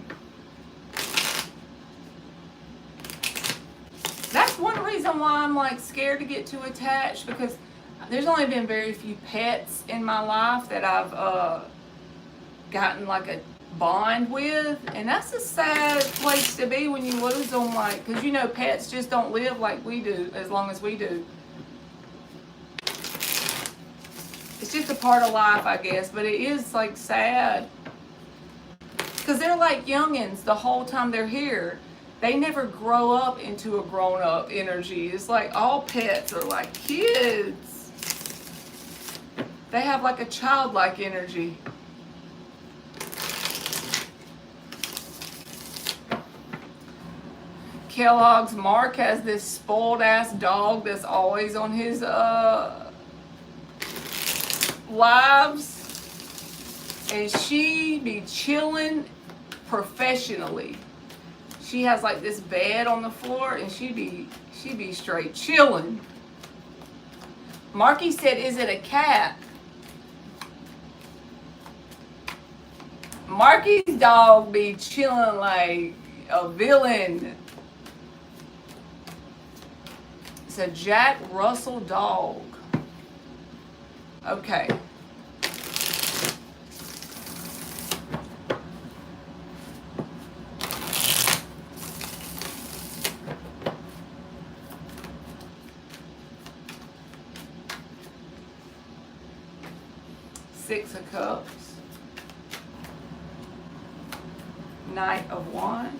That's one reason why I'm like scared to get too attached, because there's only been very few pets in my life that I've gotten like a bond with, and that's a sad place to be when you lose them, like, because you know pets just don't live like we do as long as we do. It's just a part of life, I guess, but it is like sad because they're like youngins the whole time they're here. They never grow up into a grown-up energy. It's like all pets are like kids. They have like a childlike energy. Kellogg's Mark has this spoiled ass dog that's always on his lives, and she be chilling professionally. She has like this bed on the floor, and she be straight chilling. Marky said, "Is it a cat?" Marky's dog be chilling like a villain. It's a Jack Russell dog. Okay. Six of Cups. Knight of Wands.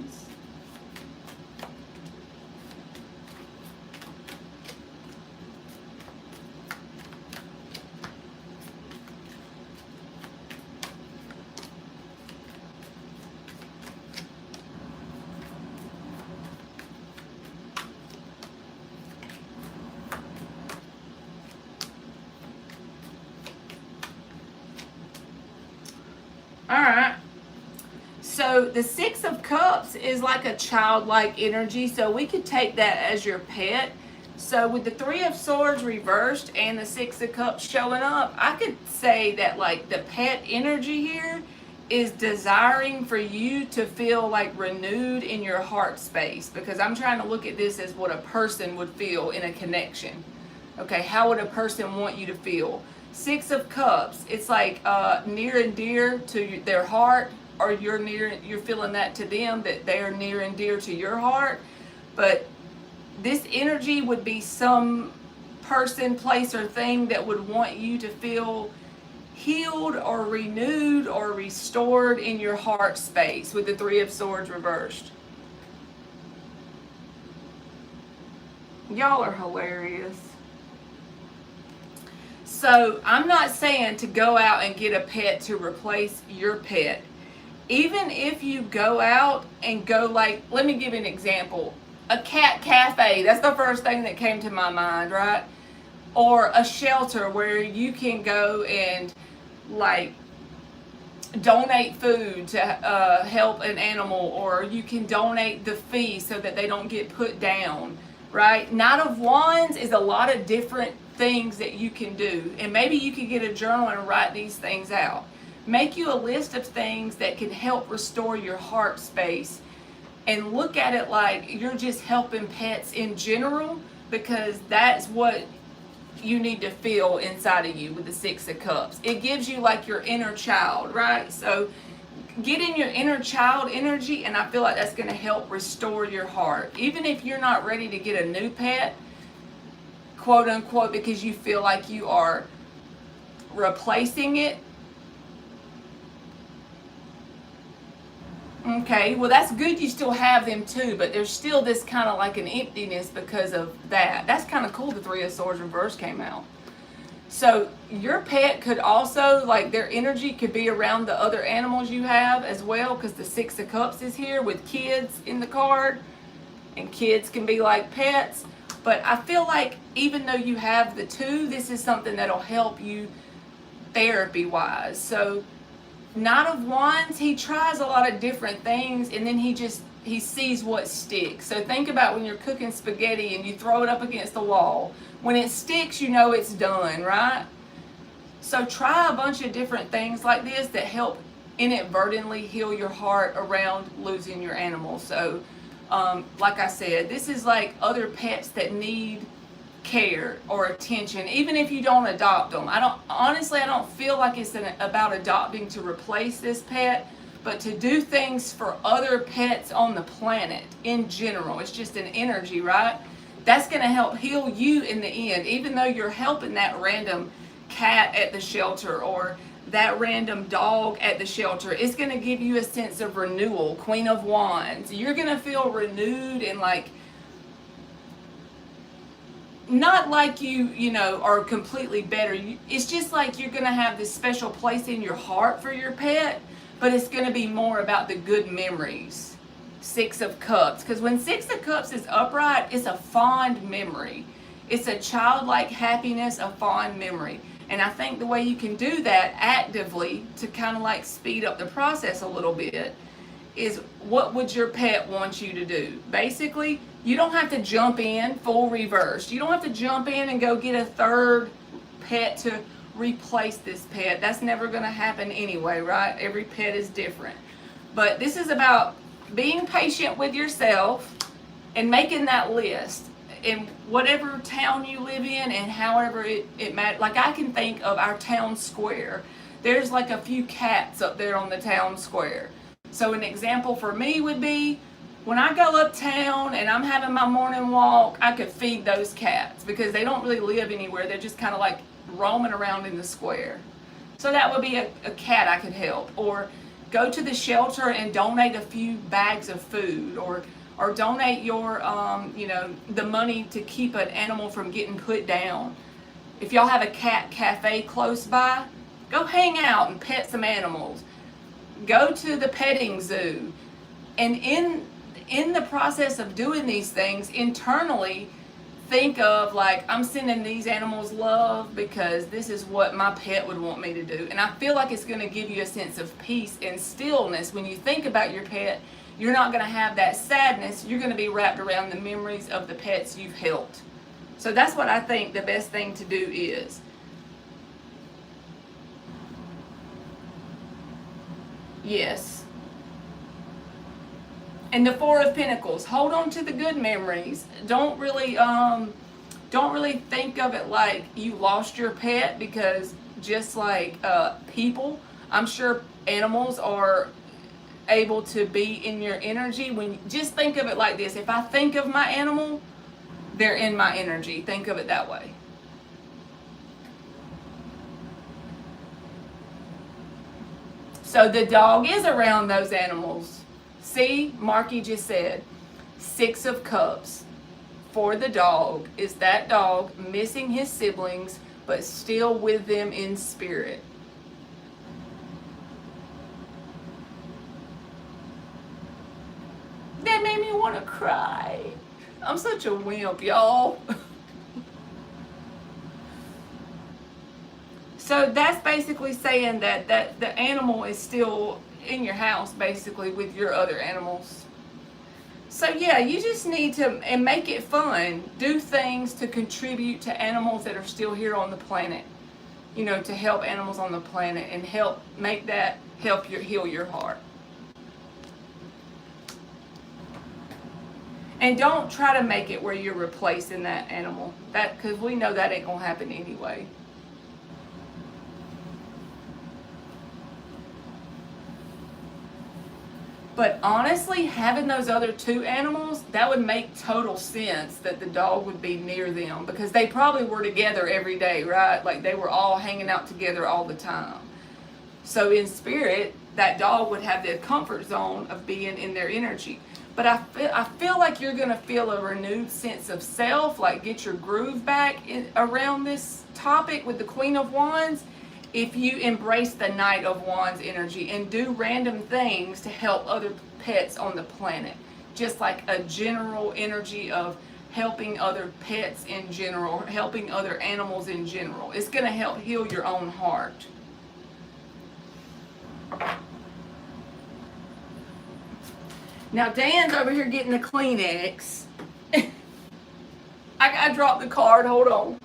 All right. So the Six of Cups is like a childlike energy, so we could take that as your pet. So with the Three of Swords reversed and the Six of Cups showing up, I could say that like the pet energy here is desiring for you to feel like renewed in your heart space, because I'm trying to look at this as what a person would feel in a connection. Okay, how would a person want you to feel? Six of Cups, it's like near and dear to their heart, or you're feeling that to them, that they're near and dear to your heart. But this energy would be some person, place, or thing that would want you to feel healed or renewed or restored in your heart space with the Three of Swords reversed. Y'all are hilarious. So I'm not saying to go out and get a pet to replace your pet. Even if you go out and go, like, let me give you an example. A cat cafe, that's the first thing that came to my mind, right? Or a shelter where you can go and like donate food to help an animal, or you can donate the fee so that they don't get put down, right? Knight of Wands is a lot of different things that you can do. And maybe you could get a journal and write these things out. Make you a list of things that can help restore your heart space, and look at it like you're just helping pets in general, because that's what you need to feel inside of you with the Six of Cups. It gives you like your inner child, right? So get in your inner child energy, and I feel like that's going to help restore your heart. Even if you're not ready to get a new pet, quote unquote, because you feel like you are replacing it. Okay, well that's good, you still have them too, but there's still this kind of like an emptiness because of that. That's kind of cool, the Three of Swords reverse came out. So your pet could also, like, their energy could be around the other animals you have as well, because the Six of Cups is here with kids in the card, and kids can be like pets. But I feel like even though you have the two, this is something that'll help you therapy wise. So Knight of Wands, he tries a lot of different things, and then he sees what sticks. So think about when you're cooking spaghetti and you throw it up against the wall. When it sticks, you know it's done, right? So try a bunch of different things like this that help inadvertently heal your heart around losing your animal. So like I said, this is like other pets that need care or attention, even if you don't adopt them. I don't feel like it's about adopting to replace this pet, but to do things for other pets on the planet in general. It's just an energy, right? That's going to help heal you in the end, even though you're helping that random cat at the shelter or that random dog at the shelter. It's going to give you a sense of renewal. Queen of Wands, you're going to feel renewed and like, not like you know, are completely better. It's just like you're going to have this special place in your heart for your pet, but it's going to be more about the good memories. Six of Cups, because when Six of Cups is upright, it's a fond memory. It's a childlike happiness, a fond memory. And I think the way you can do that actively to kind of like speed up the process a little bit is, what would your pet want you to do? Basically, you don't have to jump in full reverse. You don't have to jump in and go get a third pet to replace this pet. That's never going to happen anyway, right? Every pet is different. But this is about being patient with yourself and making that list in whatever town you live in and however it matters. Like, I can think of our town square. There's like a few cats up there on the town square. So an example for me would be, when I go uptown and I'm having my morning walk, I could feed those cats because they don't really live anywhere. They're just kind of like roaming around in the square. So that would be a cat I could help. Or go to the shelter and donate a few bags of food, or donate your, you know, the money to keep an animal from getting put down. If y'all have a cat cafe close by, go hang out and pet some animals. Go to the petting zoo. And in the process of doing these things, internally think of like, I'm sending these animals love because this is what my pet would want me to do. And I feel like it's going to give you a sense of peace and stillness. When you think about your pet, you're not going to have that sadness. You're going to be wrapped around the memories of the pets you've helped. So that's what I think the best thing to do is. Yes. And the Four of Pentacles, hold on to the good memories. Don't really think of it like you lost your pet, because just like people, I'm sure animals are able to be in your energy. When just think of it like this: if I think of my animal, they're in my energy. Think of it that way. So the dog is around those animals. See, Marky just said, Six of Cups for the dog is that dog missing his siblings, but still with them in spirit. That made me want to cry. I'm such a wimp, y'all. So that's basically saying that the animal is still in your house, basically, with your other animals. So yeah, you just need to, and make it fun. Do things to contribute to animals that are still here on the planet. You know, to help animals on the planet and help heal your heart. And don't try to make it where you're replacing that animal. Because we know that ain't gonna happen anyway. But honestly, having those other two animals, that would make total sense that the dog would be near them, because they probably were together every day, right? Like they were all hanging out together all the time. So in spirit, that dog would have the comfort zone of being in their energy. But I feel like you're going to feel a renewed sense of self, like get your groove back around this topic with the Queen of Wands, if you embrace the Knight of Wands energy and do random things to help other pets on the planet. Just like a general energy of helping other pets in general, helping other animals in general. It's going to help heal your own heart. Now Dan's over here getting the Kleenex. I gotta drop the card, hold on.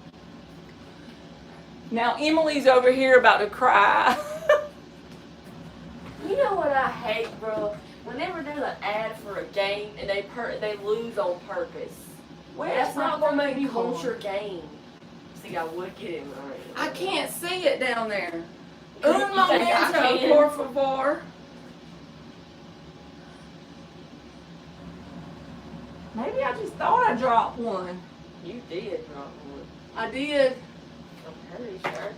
Now Emily's over here about to cry. You know what I hate, bro? Whenever there's an ad for a game and they lose on purpose. That's not gonna make you want your game. See, I would get it right. I can't see it down there. Un momento, por favor. Maybe I just thought I dropped one. You did drop one. I did. I'm pretty sure.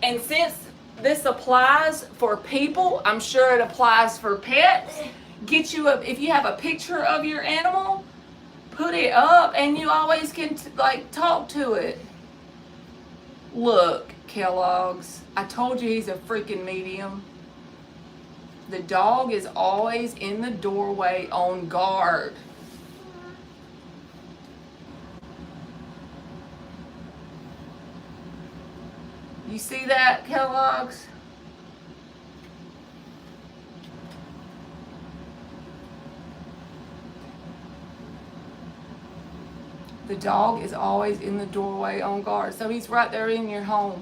And since this applies for people, I'm sure it applies for pets. Get you if you have a picture of your animal, put it up, and you always can like talk to it. Look, Kellogg's, I told you he's a freaking medium. The dog is always in the doorway on guard. You see that, Kellogg's? The dog is always in the doorway on guard. So he's right there in your home.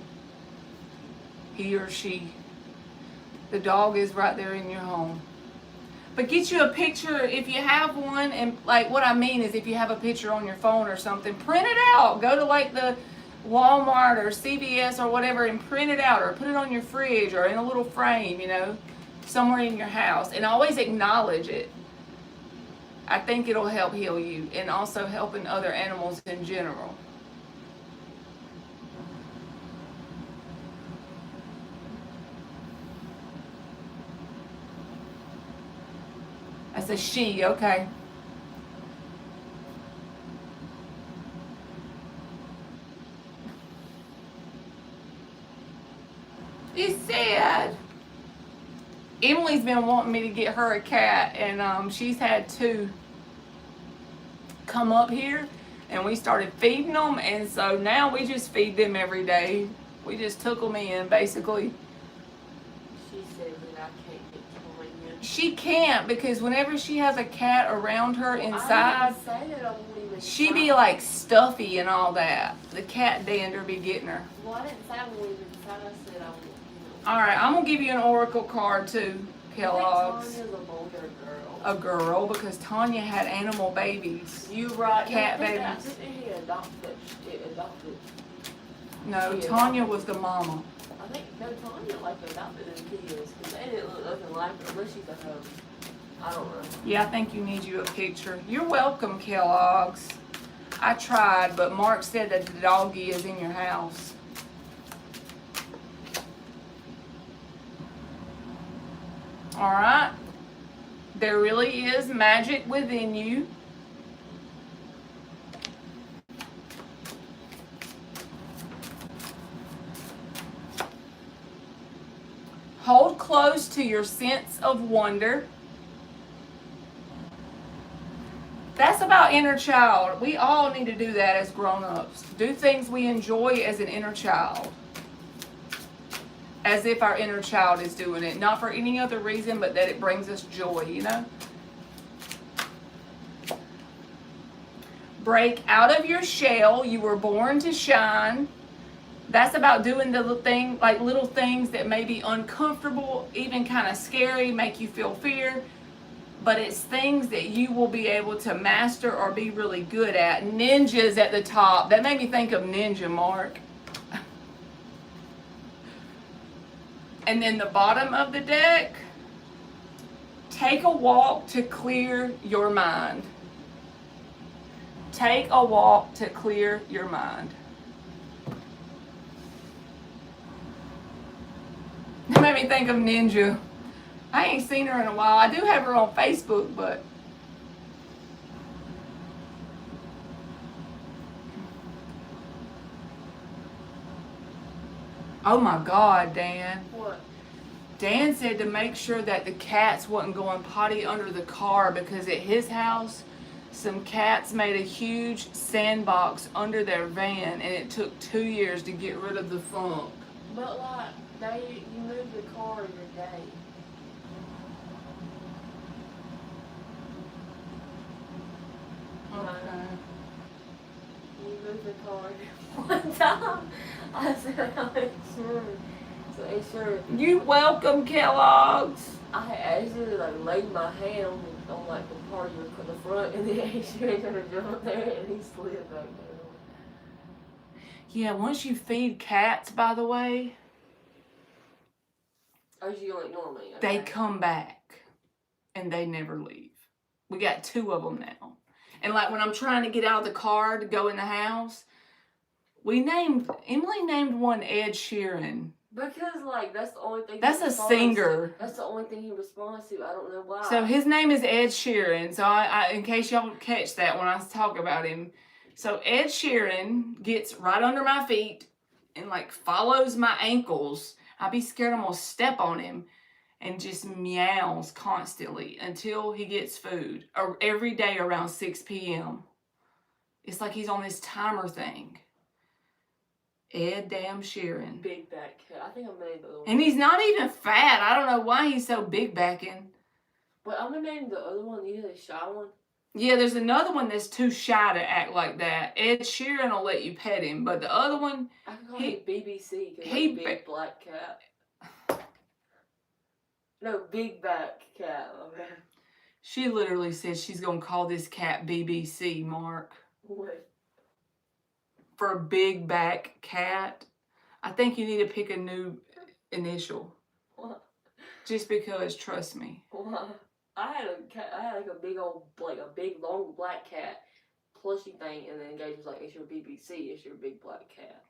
He or she. The dog is right there in your home. But get you a picture if you have one, and like what I mean is if you have a picture on your phone or something, print it out. Go to like the Walmart or CVS or whatever and print it out, or put it on your fridge or in a little frame, you know, somewhere in your house, and always acknowledge it. I think it'll help heal you, and also helping other animals in general. That's a she, okay. It's sad. Emily's been wanting me to get her a cat, and she's had two come up here, and we started feeding them, and so now we just feed them every day. We just took them in, basically. She said that I can't get Tanya. She can't, because whenever she has a cat around her inside, she be like stuffy and all that. The cat dander be getting her. Well, I didn't say I would leave inside. I said I would. Alright, I'm going to give you an oracle card too, Kellogg's. Tanya's a bolder girl. A girl, because Tanya had animal babies. You right. Cat babies. babies. I think he adopted. No, Tanya was the mama. I think Tanya like adopted them kids because they didn't look nothing like her unless she's a hoe. I don't know. Yeah, I think you need you a picture. You're welcome, Kellogg's. I tried, but Mark said that the doggy is in your house. Alright? There really is magic within you. Hold close to your sense of wonder. That's about inner child. We all need to do that as grown-ups. Do things we enjoy as an inner child. As if our inner child is doing it. Not for any other reason, but that it brings us joy, you know? Break out of your shell. You were born to shine. That's about doing the little things that may be uncomfortable, even kind of scary, make you feel fear. But it's things that you will be able to master or be really good at. Ninjas at the top. That made me think of Ninja, Mark. And then the bottom of the deck, take a walk to clear your mind. Take a walk to clear your mind. That made me think of Ninja. I ain't seen her in a while. I do have her on Facebook, but oh my God, Dan. What? Dan said to make sure that the cats wasn't going potty under the car because at his house, some cats made a huge sandbox under their van and it took 2 years to get rid of the funk. But like, you move the car in a day. Okay. You move the car one time. I said, I'm sure. So it's sure. You welcome, Kellogg's. I actually like laid my hand on like the part of the front, and then he started to jump there, and he slid back there. Yeah, once you feed cats, by the way, or you gonna ignore me? Okay. they come back and they never leave. We got 2 of them now. And like when I'm trying to get out of the car to go in the house, Emily named one Ed Sheeran. Because like that's the only thing. That's a singer. That's the only thing he responds to. I don't know why. So his name is Ed Sheeran. So I in case y'all catch that when I talk about him. So Ed Sheeran gets right under my feet and like follows my ankles. I'd be scared I'm gonna step on him, and just meows constantly until he gets food. Or every day around 6 p.m. It's like he's on this timer thing. Ed damn Sheeran. Big back cat. I think I'm gonna name the other one. And he's not even fat. I don't know why he's so big backing. But I'm gonna name the other one. You know the shy one? Yeah, there's another one that's too shy to act like that. Ed Sheeran will let you pet him, but the other one, I can call him BBC because he big black cat. No, big back cat. Okay. she literally says she's gonna call this cat BBC, Mark. What? For a big back cat. I think you need to pick a new initial. What? Just because, trust me. What? I had a cat. I had like a big old, like a big long black cat plushy thing, and then Gage was like, "It's your BBC. It's your big black cat."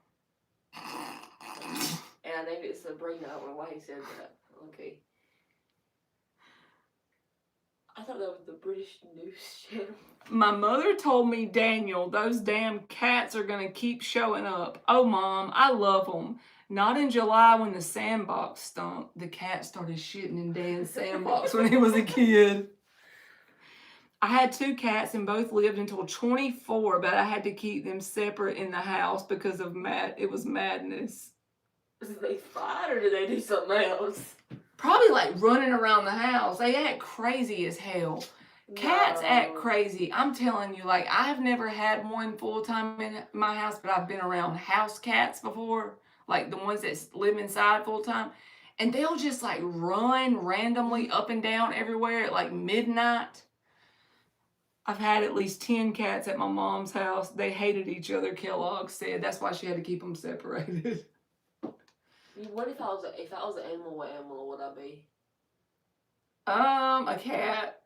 And I named it Sabrina. I don't know why he said that. Okay. I thought that was the British news channel. My mother told me, Daniel, those damn cats are going to keep showing up. Oh, Mom, I love them. Not in July when the sandbox stunk. The cat started shitting in Dan's sandbox when he was a kid. I had 2 cats and both lived until 24, but I had to keep them separate in the house because of it was madness. Did they fight or did they do something else? Probably like running around the house. They act crazy as hell. Cats act crazy. I'm telling you, like, I've never had one full-time in my house, but I've been around house cats before, like the ones that live inside full-time, and they'll just like run randomly up and down everywhere at like midnight. I've had at least 10 cats at my mom's house. They hated each other, Kellogg said. That's why she had to keep them separated. What if I was an animal? What animal would I be? A cat.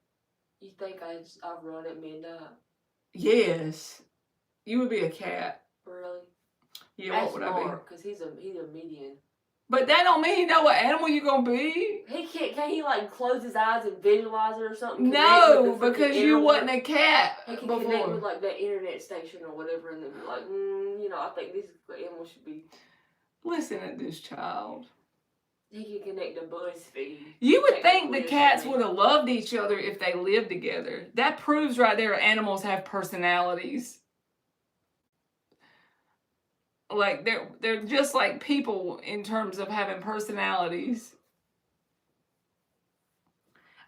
You think I'd run at midnight? Yes. You would be a cat. Really? Yeah, what would I be? Because he's a median. But that don't mean he know what animal you gonna be. He can't he like close his eyes and visualize it or something? No, because you wasn't a cat he can before. connect with like that internet station or whatever, and then be like, I think this animal should be. Listen at this child. He can connect to BuzzFeed. You would think the cats would have loved each other if they lived together. That proves right there animals have personalities. Like they're just like people in terms of having personalities.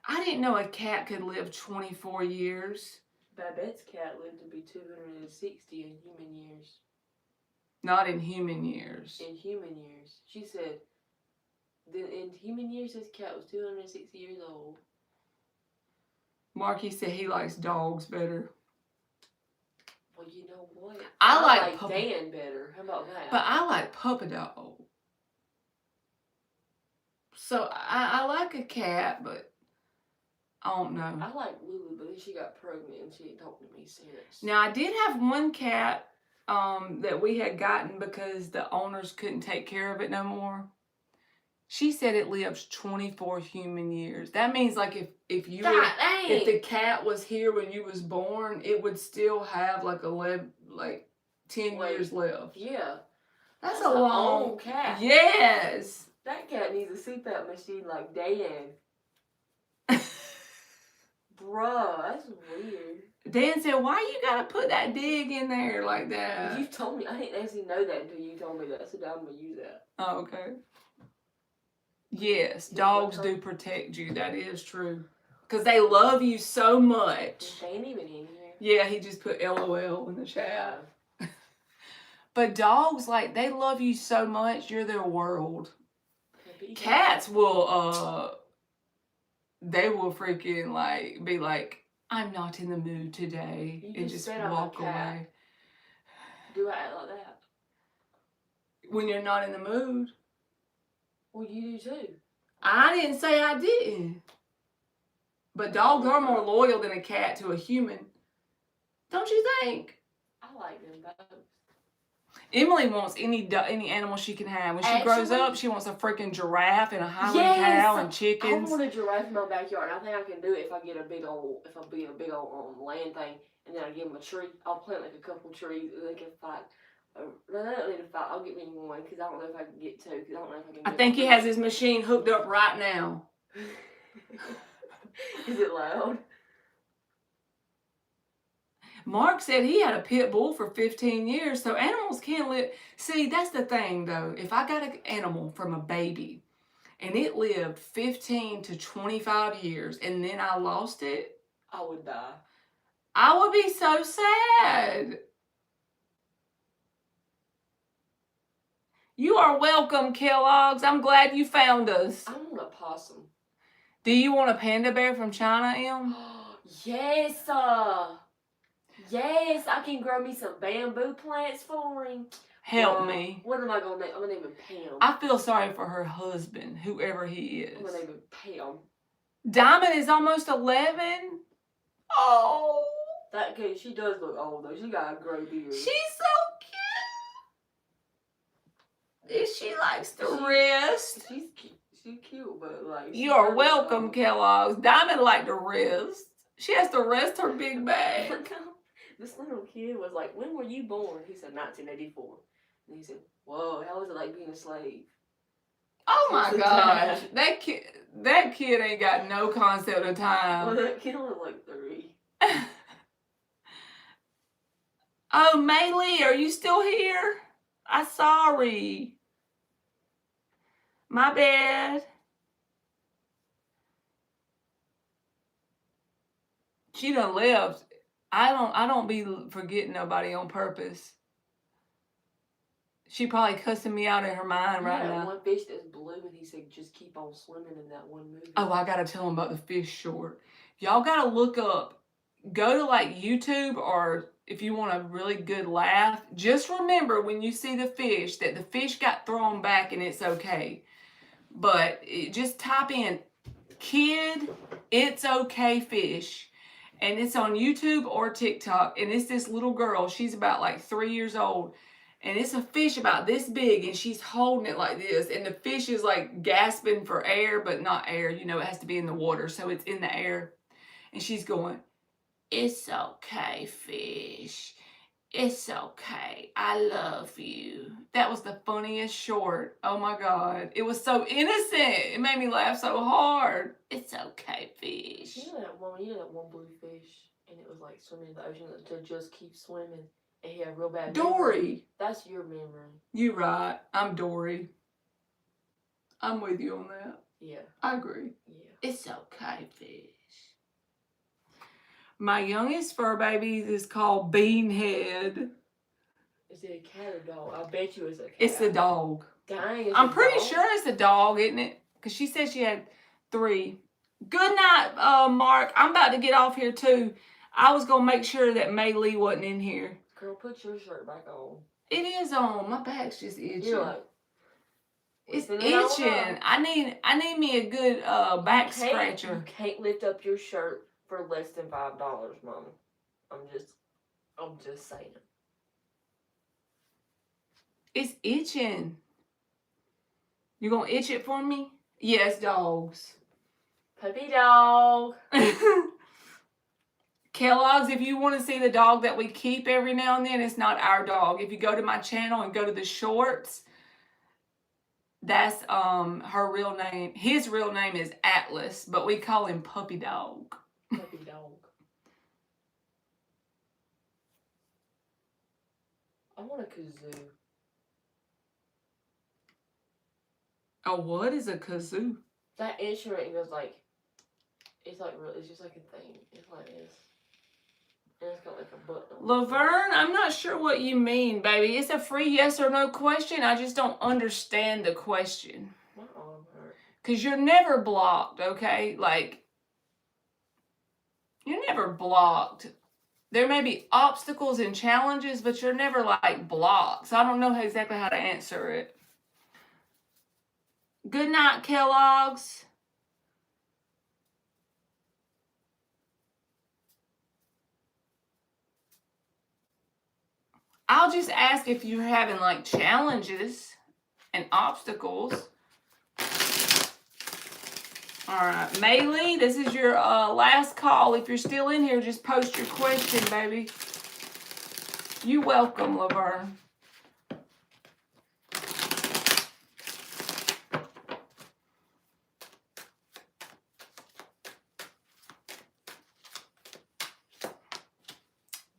I didn't know a cat could live 24 years. Babette's cat lived to be 260 in human years. Not in human years. In human years. She said, in human years, this cat was 260 years old. Marky said he likes dogs better. Well, you know what? I like Dan better. How about that? But I like puppy dog. So I like a cat, but I don't know. I like Lulu, but then she got pregnant and she ain't talked to me since. Now, I did have one cat that we had gotten because the owners couldn't take care of it no more. She said it lives 24 human years. That means like if the cat was here when you was born, it would still have like 10 years left. Yeah. That's a long cat. Yes. That cat needs a CPAP machine like Dan. Bruh, that's weird. Dan said, why you gotta put that dig in there like that? You told me. I didn't actually know that until you told me that. So I'm going to use that. Oh, okay. Yes, dogs do protect you. That is true. Because they love you so much. They ain't even in here. Yeah, he just put LOL in the chat. But dogs, like, they love you so much, you're their world. Cats will, they will freaking, like, be like, I'm not in the mood today. And just walk away. Do I act like that? When you're not in the mood? Well, you do too. I didn't say I didn't. But dogs are more loyal than a cat to a human. Don't you think? I like them both. Emily wants any animal she can have. When she grows up, she wants a freaking giraffe and a Highland cow and chickens. I want a giraffe in my backyard. I think I can do it if I get a big old land thing, and then I give them a tree. I'll plant like a couple trees, and they can fight. They don't need to fight. I'll get me one because I don't know if I can get two. Because I don't know if I can. I think he has his machine hooked up right now. Is it loud? Mark said he had a pit bull for 15 years, so animals can live. See, that's the thing, though. If I got an animal from a baby, and it lived 15 to 25 years, and then I lost it, I would die. I would be so sad. You are welcome, Kellogg's. I'm glad you found us. I want a possum. Do you want a panda bear from China, Em? Yes, yes, I can grow me some bamboo plants for him. Help me. What am I going to name? I'm going to name him Pam. I feel sorry for her husband, whoever he is. I'm going to name him Pam. Diamond is almost 11. Oh. That kid, she does look old, though. She got a gray beard. She's so cute. She likes the wrist. She's cute, but like... You are welcome, Kellogg's. Diamond liked the wrist. She has to rest her big bag. This little kid was like, when were you born? He said, 1984. And he said, whoa, how was it like being a slave? Oh my gosh. That kid ain't got no concept of time. Well, that kid was like 3. Oh, Maylee, are you still here? I'm sorry. My bad. She done left. I don't be forgetting nobody on purpose. She probably cussing me out in her mind right now. One fish that's blue, and he said, just keep on swimming in that one movie. Oh, I gotta tell him about the fish short. Y'all gotta look up. Go to like YouTube, or if you want a really good laugh, just remember when you see the fish that the fish got thrown back and it's okay. But just type in kid, it's okay fish. And it's on YouTube or TikTok. And it's this little girl. She's about like 3 years old. And it's a fish about this big. And she's holding it like this. And the fish is like gasping for air, but not air. You know, it has to be in the water. So it's in the air. And she's going, it's okay, fish. It's okay. I love you. That was the funniest short. Oh my God. It was so innocent. It made me laugh so hard. It's okay, fish. You know that one blue fish, and it was like swimming in the ocean to just keep swimming, and he had real bad Dory. memory. That's your memory. You right. I'm Dory. I'm with you on that. Yeah. I agree. Yeah. It's okay, fish. My youngest fur baby is called Beanhead. Is it a cat or dog? I bet you it's a cat. It's a dog. Dang, it's I'm a pretty dog? sure it's a dog, isn't it? Because she said she had 3. Good night, Mark. I'm about to get off here too. I was going to make sure that Marley wasn't in here. Girl, put your shirt back on. It is on. My back's just itching. You're like, it's itching. I need me a good back scratcher. You can't lift up your shirt for less than $5, Mama. I'm just saying. It's itching. You gonna itch it for me? Yes, dogs. Puppy dog. Kellogg's, if you want to see the dog that we keep every now and then, it's not our dog. If you go to my channel and go to the shorts, that's her real name. His real name is Atlas, but we call him Puppy Dog. Puppy dog. I want a kazoo. Oh, what is a kazoo? That instrument goes like, it's just like a thing. It's like this. And it's got like a button. Laverne, I'm not sure what you mean, baby. It's a free yes or no question. I just don't understand the question. My arm hurt. Because you're never blocked, okay? Like, you're never blocked. There may be obstacles and challenges, but you're never, like, blocked. So I don't know exactly how to answer it. Good night, Kellogg's. I'll just ask if you're having, like, challenges and obstacles. All right, Maylee, this is your last call. If you're still in here, just post your question, baby. You welcome, Laverne.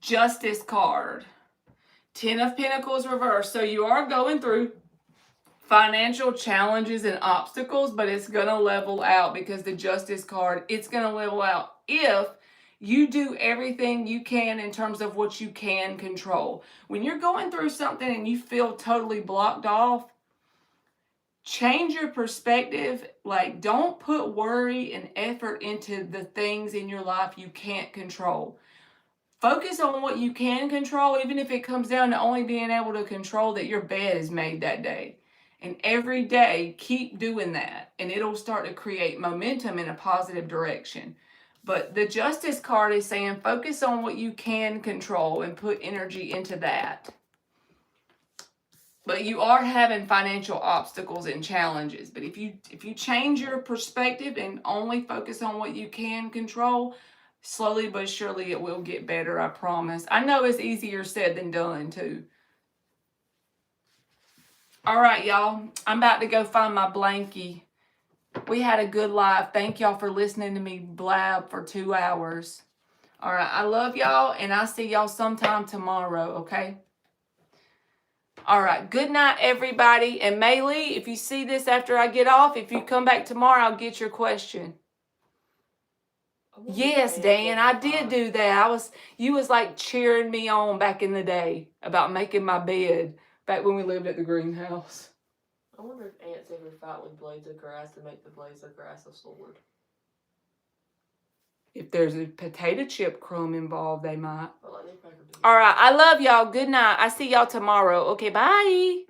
Justice card. 10 of Pentacles reversed. So you are going through financial challenges and obstacles, but it's going to level out because the Justice card, it's going to level out if you do everything you can in terms of what you can control. When you're going through something and you feel totally blocked off, change your perspective. Like, don't put worry and effort into the things in your life you can't control. Focus on what you can control, even if it comes down to only being able to control that your bed is made that day. And every day, keep doing that, and it'll start to create momentum in a positive direction. But the Justice card is saying focus on what you can control and put energy into that. But you are having financial obstacles and challenges. But if you change your perspective and only focus on what you can control, slowly but surely it will get better, I promise. I know it's easier said than done, too. All right, y'all. I'm about to go find my blankie. We had a good live. Thank y'all for listening to me blab for 2 hours. All right, I love y'all, and I'll see y'all sometime tomorrow, okay? All right, good night, everybody. And Maylee, if you see this after I get off, if you come back tomorrow, I'll get your question. Yes, Dan, I did do that. You was like cheering me on back in the day about making my bed back when we lived at the greenhouse. I wonder if ants ever fight with blades of grass to make the blades of grass a sword. If there's a potato chip crumb involved, they might. Well, All right, I love y'all. Good night. I see y'all tomorrow. Okay, bye.